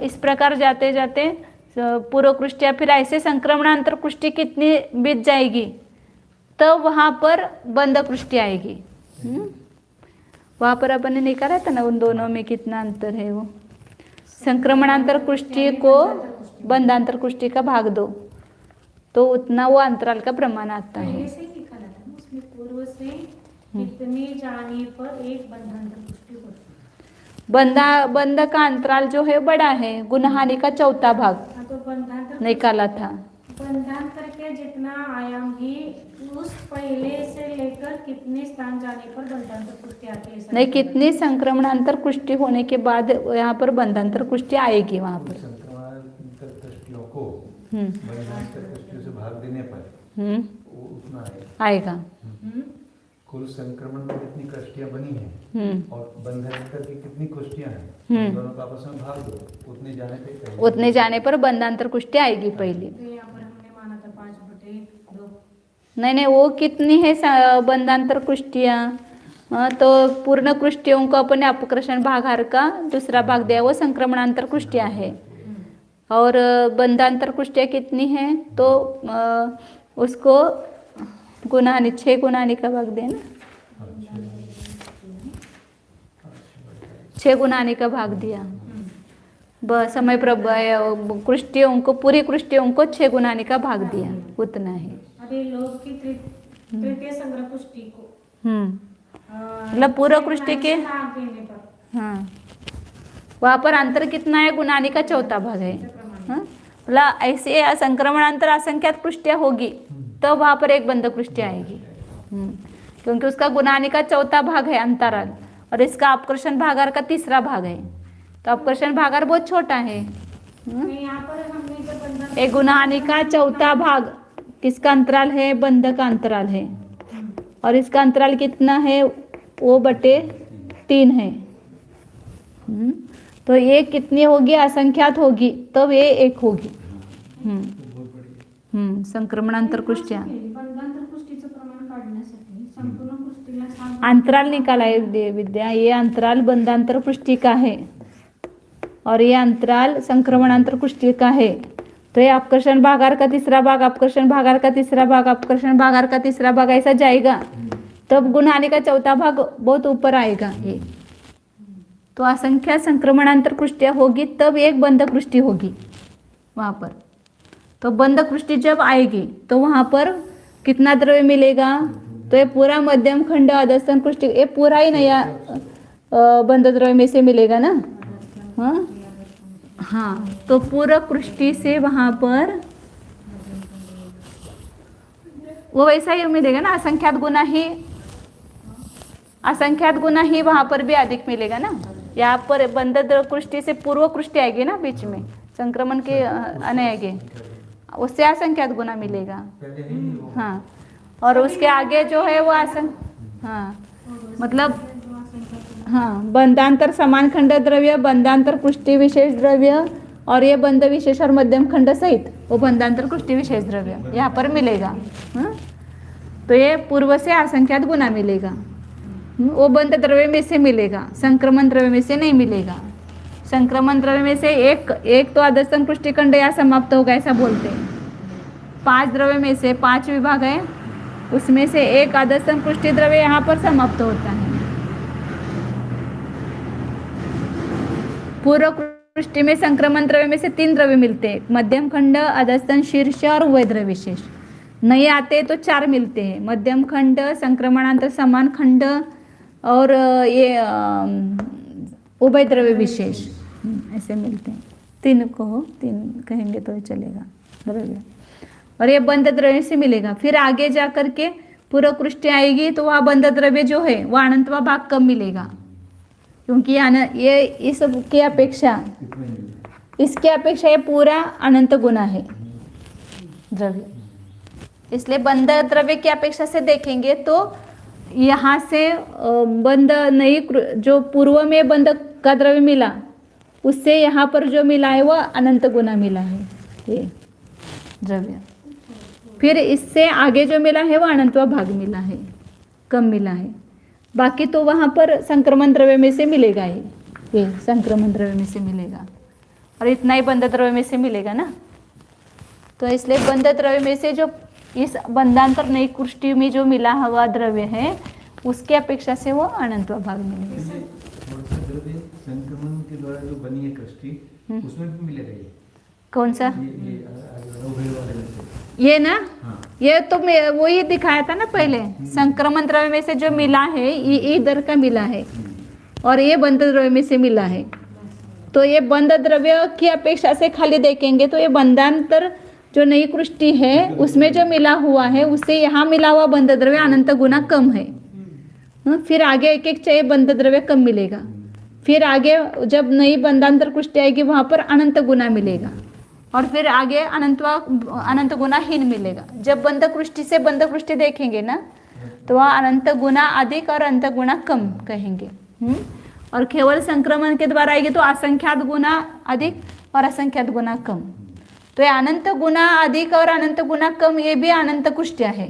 [SPEAKER 1] इस प्रकार जाते जाते पूर्व कृष्टि या फिर ऐसे संक्रमणांतर कुष्टि कितनी बीत जाएगी तो वहाँ पर बंद कृष्टि आएगी। वहाँ पर अपन ने निकाला था ना उन दोनों में कितना अंतर है, वो संक्रमणांतर कुष्टि को बंधांतर कुष्टि का भाग दो तो उतना वो अंतराल का प्रमाण आता है।
[SPEAKER 2] ऐसे ही लिखा था ना उसमें, पूर्व से कितने जाने पर एक बंधांतर कुष्टि होती है।
[SPEAKER 1] बंध का अंतराल जो है बड़ा है, गुणहानि का चौथा भाग
[SPEAKER 2] तो बंधांतर
[SPEAKER 1] निकाला था।
[SPEAKER 2] बंधांतर के जितना आयाम ही उस पहले से लेकर कितने स्थान जाने पर बंधांतर कुष्टि आती है?
[SPEAKER 1] नहीं, कितनी संक्रमणांतर कुष्टि होने के बाद यहाँ पर बंधांतर कुष्टि आएगी वहाँ पर।
[SPEAKER 3] संक्रमणांतर कुष्टियों को बंधांतर कुष्टियों से भाग देने पर वो उतना
[SPEAKER 1] आएगा।
[SPEAKER 3] कुल संक्रमण में जितनी कुष्टियाँ बनी हैं और बंधांतर की कितनी कुष्टियाँ हैं, दोनों का आपस में भाग दो, उतने जाने पर
[SPEAKER 1] बंधांतर कुष्टि आएगी पहली।
[SPEAKER 2] तो यहाँ पर हमने माना था 5/2।
[SPEAKER 1] नहीं, वो कितनी है बंधांतर कुष्टियाँ, तो पूर्ण कुष्टियों को अपने अपकर्षण भागाहार का दूसरा भाग दिया, वो संक्रमणांतर कुष्टियाँ है। और बंधांतर कुष्टियाँ कितनी हैं तो उसको गुणाहानि 6 गुणाहानि का भाग देना, 6 गुणाहानि का भाग दिया। समय कृष्टियों को पूरी कृष्टियों को 6 गुणाहानि का भाग दिया, उतना है।
[SPEAKER 2] अभी लोग की तृतीय संग्रह कुष्टि को
[SPEAKER 1] मतलब पूर्व कृष्टि के हाँ वहाँ पर अंतर कितना है, गुणाहानि का चौथा भाग है। मतलब ऐसे संक्रमणांतर असंख्यात कृष्टियाँ होगी तो वहाँ पर एक बंध कृष्टि आएगी, क्योंकि उसका गुणाहानि का चौथा भाग है अंतराल, और इसका अपकर्षण भागाहार का तीसरा भाग है, तो अपकर्षण भागाहार बहुत छोटा है।
[SPEAKER 2] यहाँ पर हमने जब बंधन
[SPEAKER 1] एक गुणाहानि का चौथा भाग किसका अंतराल है, बंध का अंतराल है, और इसका अंतराल कितना है, O/3 है। तो ये कितनी होगी, असंख्यात होगी, तब ये एक होगी। संक्रमणांतर कुष्टियाँ
[SPEAKER 2] बंधांतर कुष्टीचं प्रमाण काढण्यासाठी संपूर्ण कुष्टीला
[SPEAKER 1] अंतराल निकाला है विद्या, ये अंतराल बंधांतर कुष्टि का है और ये अंतराल संक्रमणांतर कुष्टि का है। तो ये अपकर्षण भागाहार का तीसरा भाग, अपकर्षण भागाहार का तीसरा भाग, अपकर्षण भागाहार का तीसरा भाग ऐसा जाएगा, तब गुणाहानि का चौथा भाग बहुत ऊपर आएगा ये। तो असंख्यात संक्रमणांतर कुष्टियाँ होगी तब एक बंध कुष्टि होगी वहाँ पर। तो बंध कुष्टि जब आएगी तो वहाँ पर कितना द्रव्य मिलेगा, तो ये पूरा मध्यम खंड अधस्तन कुष्टि ये पूरा ही नया बंध द्रव्य में से मिलेगा ना। हाँ, तो पूरा कुष्टि से वहाँ पर वो वैसा ही मिलेगा ना, असंख्यात गुना ही वहाँ पर भी अधिक मिलेगा ना। यहाँ पर बंध कृष्टि से पूर्व कृष्टि आएगी ना बीच में, संक्रमण के आने आएंगे, उससे असंख्यात गुना मिलेगा।
[SPEAKER 3] पहले है ही वो।
[SPEAKER 1] हाँ, और उसके आगे जो है वो हाँ मतलब हाँ, बंधांतर समान खंड द्रव्य, बंधांतर पुष्टि विशेष द्रव्य, और ये बंध विशेष और मध्यम खंड सहित वो बंधांतर पुष्टि विशेष द्रव्य यहाँ पर मिलेगा। तो ये पूर्व से असंख्यात गुना मिलेगा। वो बंध द्रव्य में से मिलेगा, संक्रमण द्रव्य में से नहीं मिलेगा। संक्रमण द्रव्य में से एक तो अधस्तन पुष्टि खंड यहाँ समाप्त होगा ऐसा बोलते हैं। 5 द्रव्य में से 5 विभाग है, उसमें से एक अधस्तन पुष्टि द्रव्य यहाँ पर समाप्त होता है। पूर्व पुष्टि में संक्रमण द्रव्य में से 3 द्रव्य मिलते हैं, मध्यम खंड, अधस्तन शीर्ष और उभय द्रव्य विशेष। नहीं आते तो 4 मिलते हैं, मध्यम खंड, संक्रमणांतर समान खंड और ये उभय द्रव्य विशेष, ऐसे मिलते हैं। 3 को 3 कहेंगे तो चलेगा द्रव्य, और ये बंध द्रव्य से मिलेगा। फिर आगे जा करके पूर्व कृष्टि आएगी तो वह बंध द्रव्य जो है वह अनंतवा भाग कम मिलेगा, क्योंकि ये इस की अपेक्षा, इसके अपेक्षा ये पूरा अनंत गुना है द्रव्य। इसलिए बंध द्रव्य की अपेक्षा से देखेंगे तो यहाँ से बंध नहीं, जो पूर्व में बंध का द्रव्य मिला उससे यहाँ पर जो मिला है वह अनंत गुना मिला है ये द्रव्य। फिर इससे आगे जो मिला है वह अनंतवा भाग मिला है, कम मिला है। बाकी तो वहाँ पर संक्रमण द्रव्य में से मिलेगा ही, ये संक्रमण द्रव्य में से मिलेगा, और इतना ही बंध द्रव्य में से मिलेगा ना। तो इसलिए बंध द्रव्य में से जो इस बंधांतर नई कृष्टि में जो मिला हुआ द्रव्य है उसके अपेक्षा से वो अनंतवा भाग मिलेगा।
[SPEAKER 3] संक्रमण के द्वारा जो बनी है कृष्टि उसमें भी मिलेगा ये।
[SPEAKER 1] कौन सा?
[SPEAKER 3] ये
[SPEAKER 1] ये ना,
[SPEAKER 3] हाँ।
[SPEAKER 1] ये तो वही दिखाया था ना पहले, संक्रमण द्रव्य में से जो मिला है ये इधर का मिला है, और ये बंध द्रव्य में से मिला है। तो ये बंध द्रव्य की अपेक्षा से खाली देखेंगे तो ये बंधांतर जो नई कृष्टि है उसमें जो मिला हुआ है उससे यहाँ मिला हुआ बंध द्रव्य अनंत गुना कम है। फिर आगे एक एक चाहिए बंध द्रव्य कम मिलेगा। फिर आगे जब नई बंधांतर कृष्टि आएगी वहाँ पर अनंत गुना मिलेगा, और फिर आगे अनंत गुना हीन मिलेगा। जब बंध कृष्टि से बंध कृष्टि देखेंगे ना तो वह अनंत गुना अधिक और अनंत गुना कम कहेंगे। और केवल संक्रमण के द्वारा आएगी तो असंख्यात गुना अधिक और असंख्यात गुना कम। तो ये अनंत गुना अधिक और अनंत गुना कम ये भी अनंत कृष्टिया है,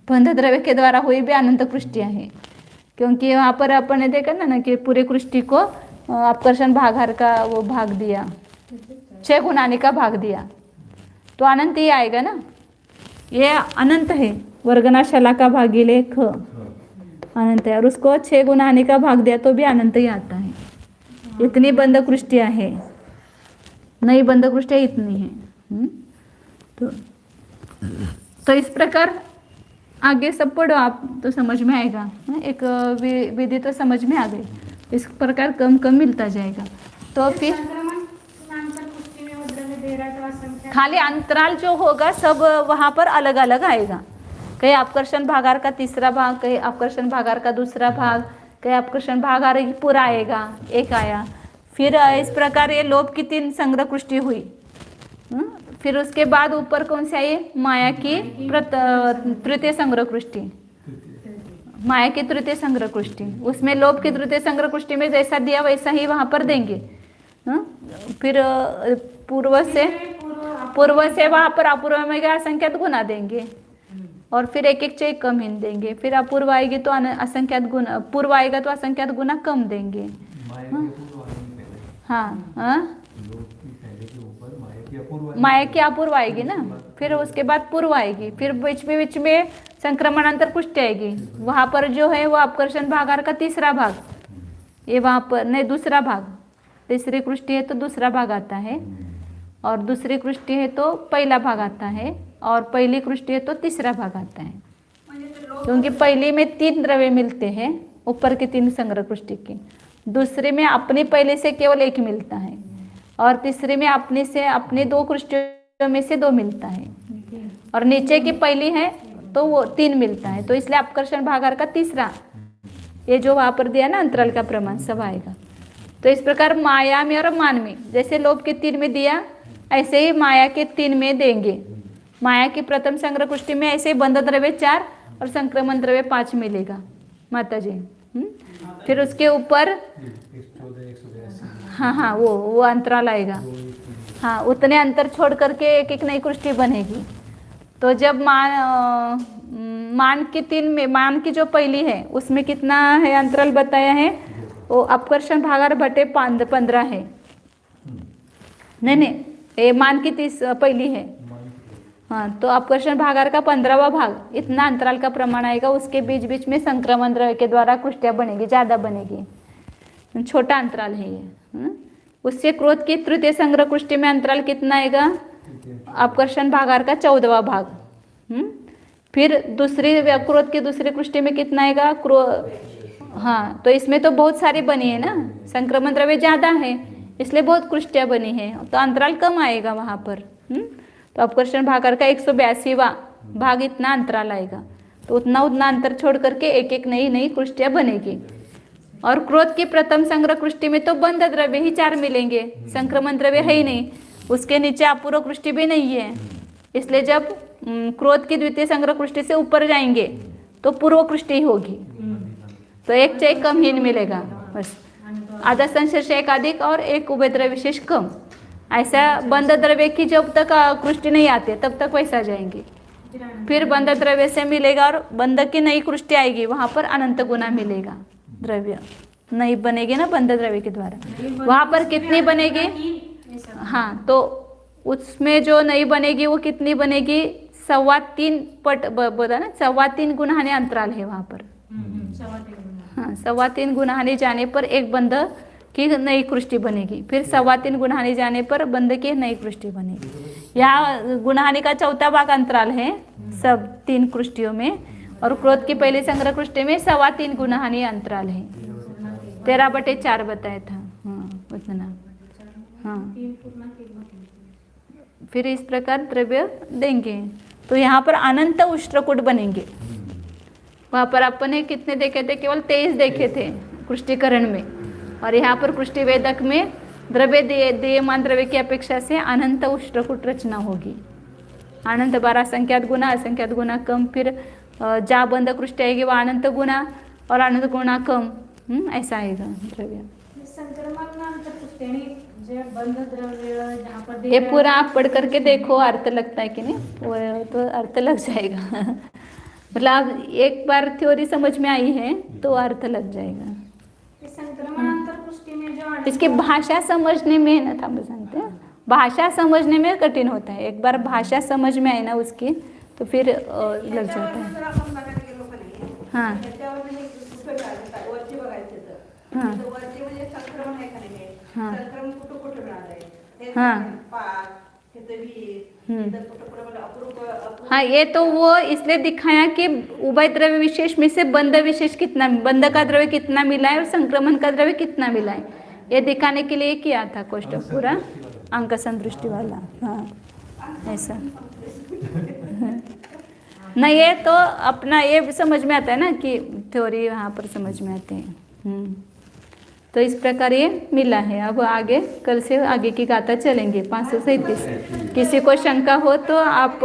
[SPEAKER 1] बंध द्रव्य के द्वारा हुई भी अनंत कृष्टिया है। क्योंकि वहाँ पर अपन ने देखा ना कि पूरे कृष्टि को अपकर्षण भागार का वो भाग दिया, 6 गुणाने का भाग दिया, तो अनंत ही आएगा ना। ये अनंत है, वर्गनाशाला का भागीले ख अनंत है, और उसको 6 गुणाने का भाग दिया तो भी अनंत ही आता है। इतनी बंध कृष्टियाँ है, नई बंध कृष्टियाँ इतनी है। तो इस प्रकार आगे सब पढ़ो आप तो समझ में आएगा। एक विधि तो समझ में आ गई, इस प्रकार कम कम मिलता जाएगा। तो फिर खाली अंतराल जो होगा सब वहाँ पर अलग अलग आएगा। कहीं अपकर्षण भागार का तीसरा भाग, कहीं अपकर्षण भागार का दूसरा भाग, कहीं अपकर्षण भागार पूरा आएगा, एक आया। फिर इस प्रकार ये लोभ की 3 संग्रह कृष्टि हुई। फिर उसके बाद ऊपर कौन सी आई? माया की तृतीय संग्रह कृष्टि, माया की तृतीय संग्रह कृष्टि। उसमें लोभ की तृतीय संग्रह कृष्टि में जैसा दिया वैसा ही वहाँ पर देंगे। फिर पूर्व से वहाँ पर अपूर्व में असंख्यात गुना देंगे, और फिर एक एक चीज कम हिन देंगे। फिर अपूर्व आएगी तो असंख्यात गुना, पूर्व आएगा तो असंख्यात गुना कम देंगे। हाँ, माया की अपूर्व आएगी ना, फिर उसके बाद पूर्व आएगी, फिर बीच में संक्रमणांतर पुष्टि आएगी। वहाँ पर जो है वो अपकर्षण भागार का तीसरा भाग, ये वहाँ पर नहीं दूसरा भाग, तीसरी कृष्टि है तो दूसरा भाग आता है, और दूसरी कृष्टि है तो पहला भाग आता है, और पहली कृष्टि है तो तीसरा भाग आता है। क्योंकि पहली में 3 द्रव्य मिलते हैं, ऊपर के 3 संग्रह कृष्टि के, दूसरे में अपने पहले से केवल 1 मिलता है, और तीसरे में अपने 2 कृष्टियों में से 2 मिलता है, और नीचे की पहली है तो वो 3 मिलता है, तो इसलिए अपकर्षण भागार का तीसरा, ये जो वहाँ पर दिया ना अंतराल का प्रमाण सब आएगा। तो इस प्रकार माया में और मान में, जैसे लोभ के 3 में दिया ऐसे ही माया के 3 में देंगे। माया की प्रथम संग्रह कुष्टि में ऐसे ही बंध द्रव्य 4 और संक्रमण द्रव्य 5 मिलेगा माता जी। फिर उसके ऊपर
[SPEAKER 3] 114,
[SPEAKER 1] हाँ वो अंतराल आएगा। हाँ, उतने अंतर छोड़ करके एक एक नई कुष्टि बनेगी। तो जब मान की 3 में, मान की जो पहली है उसमें कितना है अंतराल बताया है, वो अपकर्षण भागार बटे 15 है। नहीं, ये मान की 30 पहली है। हाँ, तो अपकर्षण भागार का 15वां भाग इतना अंतराल का प्रमाण आएगा। उसके बीच बीच में संक्रमण द्रव्य के द्वारा कुष्टियाँ बनेगी, ज़्यादा बनेगी, छोटा अंतराल है ये। उससे क्रोध की तृतीय संग्रह कुष्टि में अंतराल कितना आएगा, अपकर्षण भागार का 14वां भाग। फिर दूसरी क्रोध की दूसरी कुष्टि में कितना आएगा, हाँ, तो इसमें तो बहुत सारी बनी है ना, संक्रमण द्रव्य ज़्यादा है इसलिए बहुत कुष्टियाँ बनी है, तो अंतराल कम आएगा वहाँ पर। तो अपकर्षण भागार का 182वां भाग इतना अंतराल आएगा। तो उतना अंतर छोड़ करके एक एक नई कुष्टियाँ बनेगी। और क्रोध की प्रथम संग्रह कुष्टि में तो बंध द्रव्य ही 4 मिलेंगे, संक्रमण द्रव्य है ही नहीं, उसके नीचे अपूर्व कुष्टि भी नहीं है। इसलिए जब क्रोध की द्वितीय संग्रह कुष्टि से ऊपर जाएंगे तो पूर्व कुष्टि होगी, तो एक से एक कम ही मिलेगा, बस आधा संशेष एक अधिक और एक उभय द्रव्य विशेष कम। ऐसा बंध द्रव्य की जब तक कुष्टि नहीं आती तब तक वैसा जाएंगे। फिर बंध द्रव्य से मिलेगा और बंध की नई कुष्टि आएगी, वहाँ पर अनंत गुना मिलेगा, द्रव्य नहीं बनेगी ना बंध द्रव्य के द्वारा। वहाँ पर कितनी बनेगी, हाँ, तो उसमें जो नहीं बनेगी वो कितनी बनेगी, 3.25 पट बोला ना, 3.25 गुना अंतराल है वहाँ पर। हाँ, 3.25 गुना जाने पर एक बंध की नई कुष्टि बनेगी, फिर 3.25 गुना जाने पर बंध की नई कुष्टि बनेगी। यहाँ गुनाहानि का 4था भाग अंतराल है सब 3 कुष्टियों में, और क्रोध की पहली संग्रह कुष्टि में 3.25 गुनाहानि अंतराल है, 13/4 बताया था। हाँ, उतना। हाँ, फिर इस प्रकार द्रव्य देंगे। तो यहाँ पर अनंत उष्ट्रकूट बनेंगे। वहाँ पर अपन कितने देखे थे, केवल 23 देखे थे कुष्टिकरण में, और यहाँ पर कुष्टि वेदक में द्रव्य देयमान द्रव्य की अपेक्षा से अनंत उष्ट्रकूट रचना होगी। अनंत 12 संख्यात गुना, असंख्यात गुना कम, फिर जा बंध कुष्टि आएगी वह अनंत गुना और अनंत गुना कम, ऐसा आएगा द्रव्य। ये पूरा आप पढ़ करके देखो, अर्थ लगता है कि नहीं, वो तो अर्थ लग जाएगा। मतलब एक बार थ्योरी समझ में आई है तो अर्थ लग जाएगा। इसकी भाषा समझने में ना था, जानते हैं, भाषा समझने में कठिन होता है। एक बार भाषा समझ में आए ना उसकी तो फिर लग जाता है। हाँ हाँ हाँ, ये तो वो इसलिए दिखाया कि उभय द्रव्य विशेष में से बंध विशेष कितना, बंध का द्रव्य कितना मिला है और संक्रमण का द्रव्य कितना मिला है, ये दिखाने के लिए किया था कोष्टक पूरा अंक संदृष्टि वाला। हाँ, ऐसा नहीं, ये तो अपना ये समझ में आता है ना कि थ्योरी वहाँ पर समझ में आते हैं। तो इस प्रकार ये मिला है। अब आगे कल से आगे की गाथा चलेंगे 537। किसी को शंका हो तो आप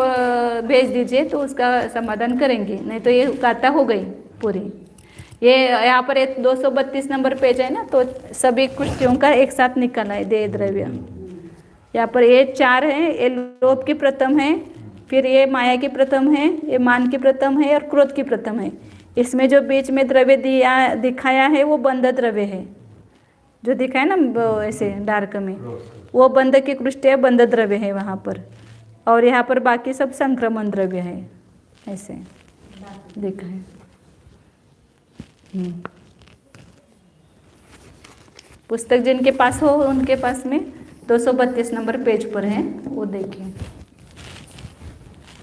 [SPEAKER 1] भेज दीजिए तो उसका समाधान करेंगे, नहीं तो ये गाथा हो गई पूरी। ये यहाँ पर 232 नंबर पेज है ना, तो सभी कुष्टियों का एक साथ निकला है देय द्रव्य। यहाँ पर ये 4 है, ये लोभ की प्रथम है, फिर ये माया की प्रथम है, ये मान की प्रथम है और क्रोध की प्रथम है। इसमें जो बीच में द्रव्य दिखाया है वो बंध द्रव्य है, जो दिखा है ना ऐसे डार्क में, वो बंध की कुष्टियाँ बंध द्रव्य है वहाँ पर, और यहाँ पर बाकी सब संक्रमण द्रव्य है, ऐसे दिखा है। पुस्तक जिनके पास हो उनके पास में 232 नंबर पेज पर है, वो देखें।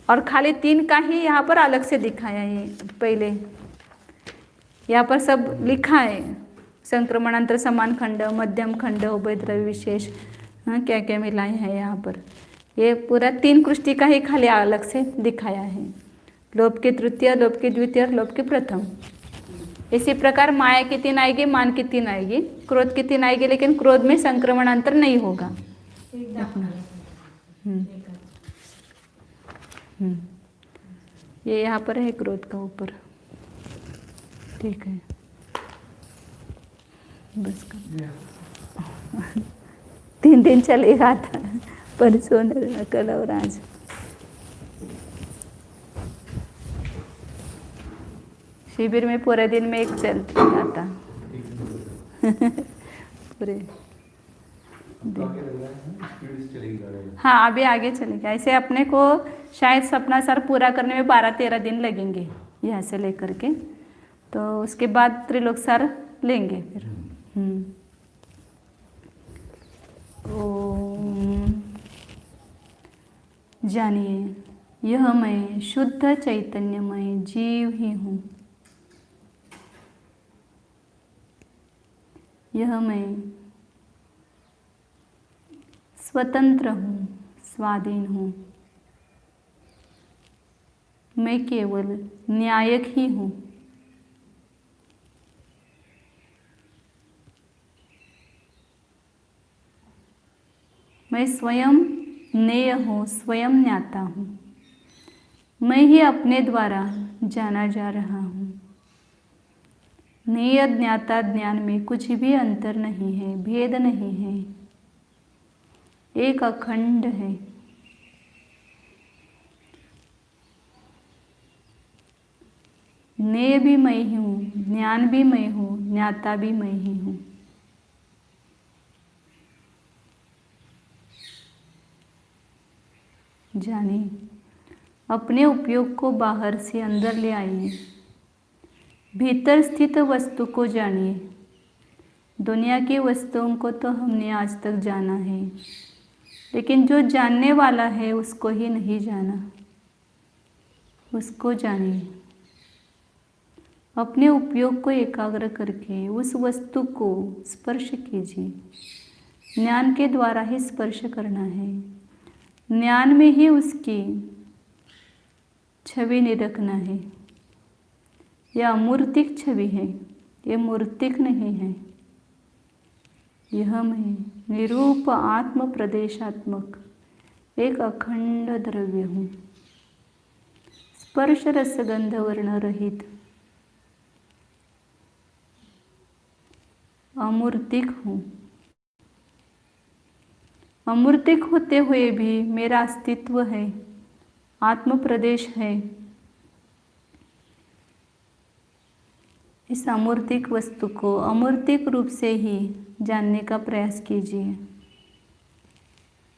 [SPEAKER 1] और खाली 3 का ही यहाँ पर अलग से दिखाया है। पहले यहाँ पर सब लिखा है, संक्रमणांतर समान खंड, मध्यम खंड, उभय द्रव्य विशेष, हाँ क्या क्या मिलाए हैं यहाँ पर। ये पूरा 3 कुष्टि का ही खाली अलग से दिखाया है। लोभ की तृतीय, लोभ की द्वितीय और लोभ की प्रथम। इसी प्रकार माया की 3 आएगी, मान की 3 आएगी, क्रोध की 3 आएगी, लेकिन क्रोध में संक्रमण अंतर नहीं होगा। ये यहाँ पर है क्रोध का ऊपर, ठीक है, बस कर 3 दिन चलेगा था, परसों कल और आज। शिविर में पूरे दिन में एक चलता आता पूरे। हाँ अभी आगे चलेगा। ऐसे अपने को शायद सपना सर पूरा करने में 12-13 दिन लगेंगे यहाँ से लेकर के, तो उसके बाद त्रिलोक सर लेंगे फिर। ओम जानिए, यह मैं शुद्ध चैतन्यमय जीव ही हूँ। यह मैं स्वतंत्र हूँ, स्वाधीन हूँ। मैं केवल न्यायक ही हूँ। मैं स्वयं नेय हूँ, स्वयं ज्ञाता हूँ। मैं ही अपने द्वारा जाना जा रहा हूँ। नेय ज्ञाता ज्ञान में कुछ भी अंतर नहीं है, भेद नहीं है, एक अखंड है। नेय भी मैं ही हूँ, ज्ञान भी मैं हूँ, ज्ञाता भी मैं ही हूँ। जानिए, अपने उपयोग को बाहर से अंदर ले आइए। भीतर स्थित वस्तु को जानिए। दुनिया की वस्तुओं को तो हमने आज तक जाना है, लेकिन जो जानने वाला है उसको ही नहीं जाना। उसको जानिए। अपने उपयोग को एकाग्र करके उस वस्तु को स्पर्श कीजिए। ज्ञान के द्वारा ही स्पर्श करना है। ज्ञान में ही उसकी छवि निरखना है। यह अमूर्तिक छवि है, यह मूर्तिक नहीं है। यह मैं निरूप आत्म प्रदेशात्मक एक अखंड द्रव्य हूँ। स्पर्श रसगंध वर्ण रहित अमूर्तिक हूँ। अमूर्तिक होते हुए भी मेरा अस्तित्व है, आत्म प्रदेश है। इस अमूर्तिक वस्तु को अमूर्तिक रूप से ही जानने का प्रयास कीजिए।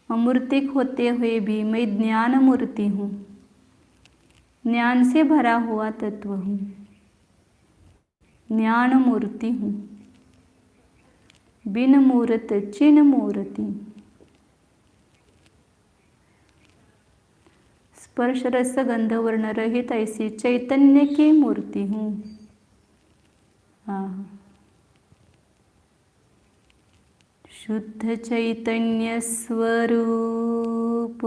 [SPEAKER 1] अमूर्तिक होते हुए भी मैं ज्ञान मूर्ति हूँ, ज्ञान से भरा हुआ तत्व हूँ, ज्ञान मूर्ति हूँ। बिन मूर्त चिन मूर्ति। स्पर्श रस गंध वर्ण रहित ऐसी चैतन्य की मूर्ति हूँ। शुद्ध चैतन्य स्वरूप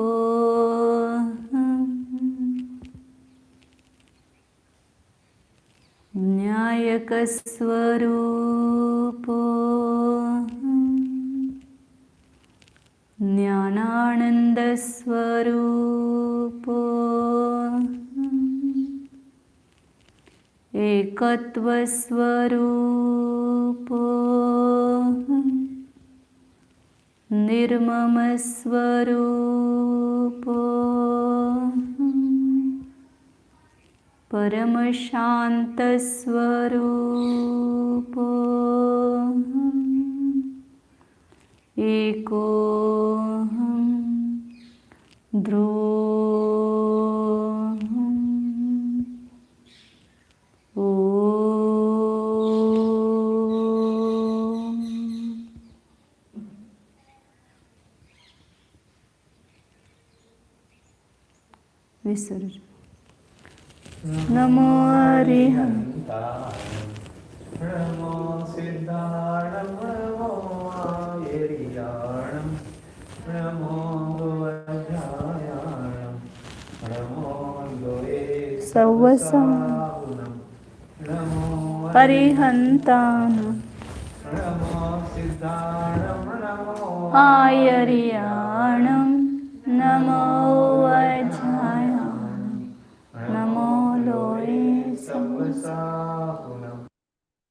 [SPEAKER 1] न्यायक स्वरूप ज्ञानानंद स्वरूप एकत्व स्वरूप निर्मम स्वरूप परम शांत स्वरूप एकोहम ध्रुवम ओम। विसर्जन। नमो अरिहंताय,
[SPEAKER 3] नमो सिद्धाणं, नमो आयर्याणं, नमो अध्यायाणं, नमो द्वये सवसाहुनं नमो
[SPEAKER 1] परिहन्तानं
[SPEAKER 3] नमो सिद्धाणं नमो
[SPEAKER 1] आयर्याणं नमो वज्रायाणं नमो लोये
[SPEAKER 3] सवसाहुनं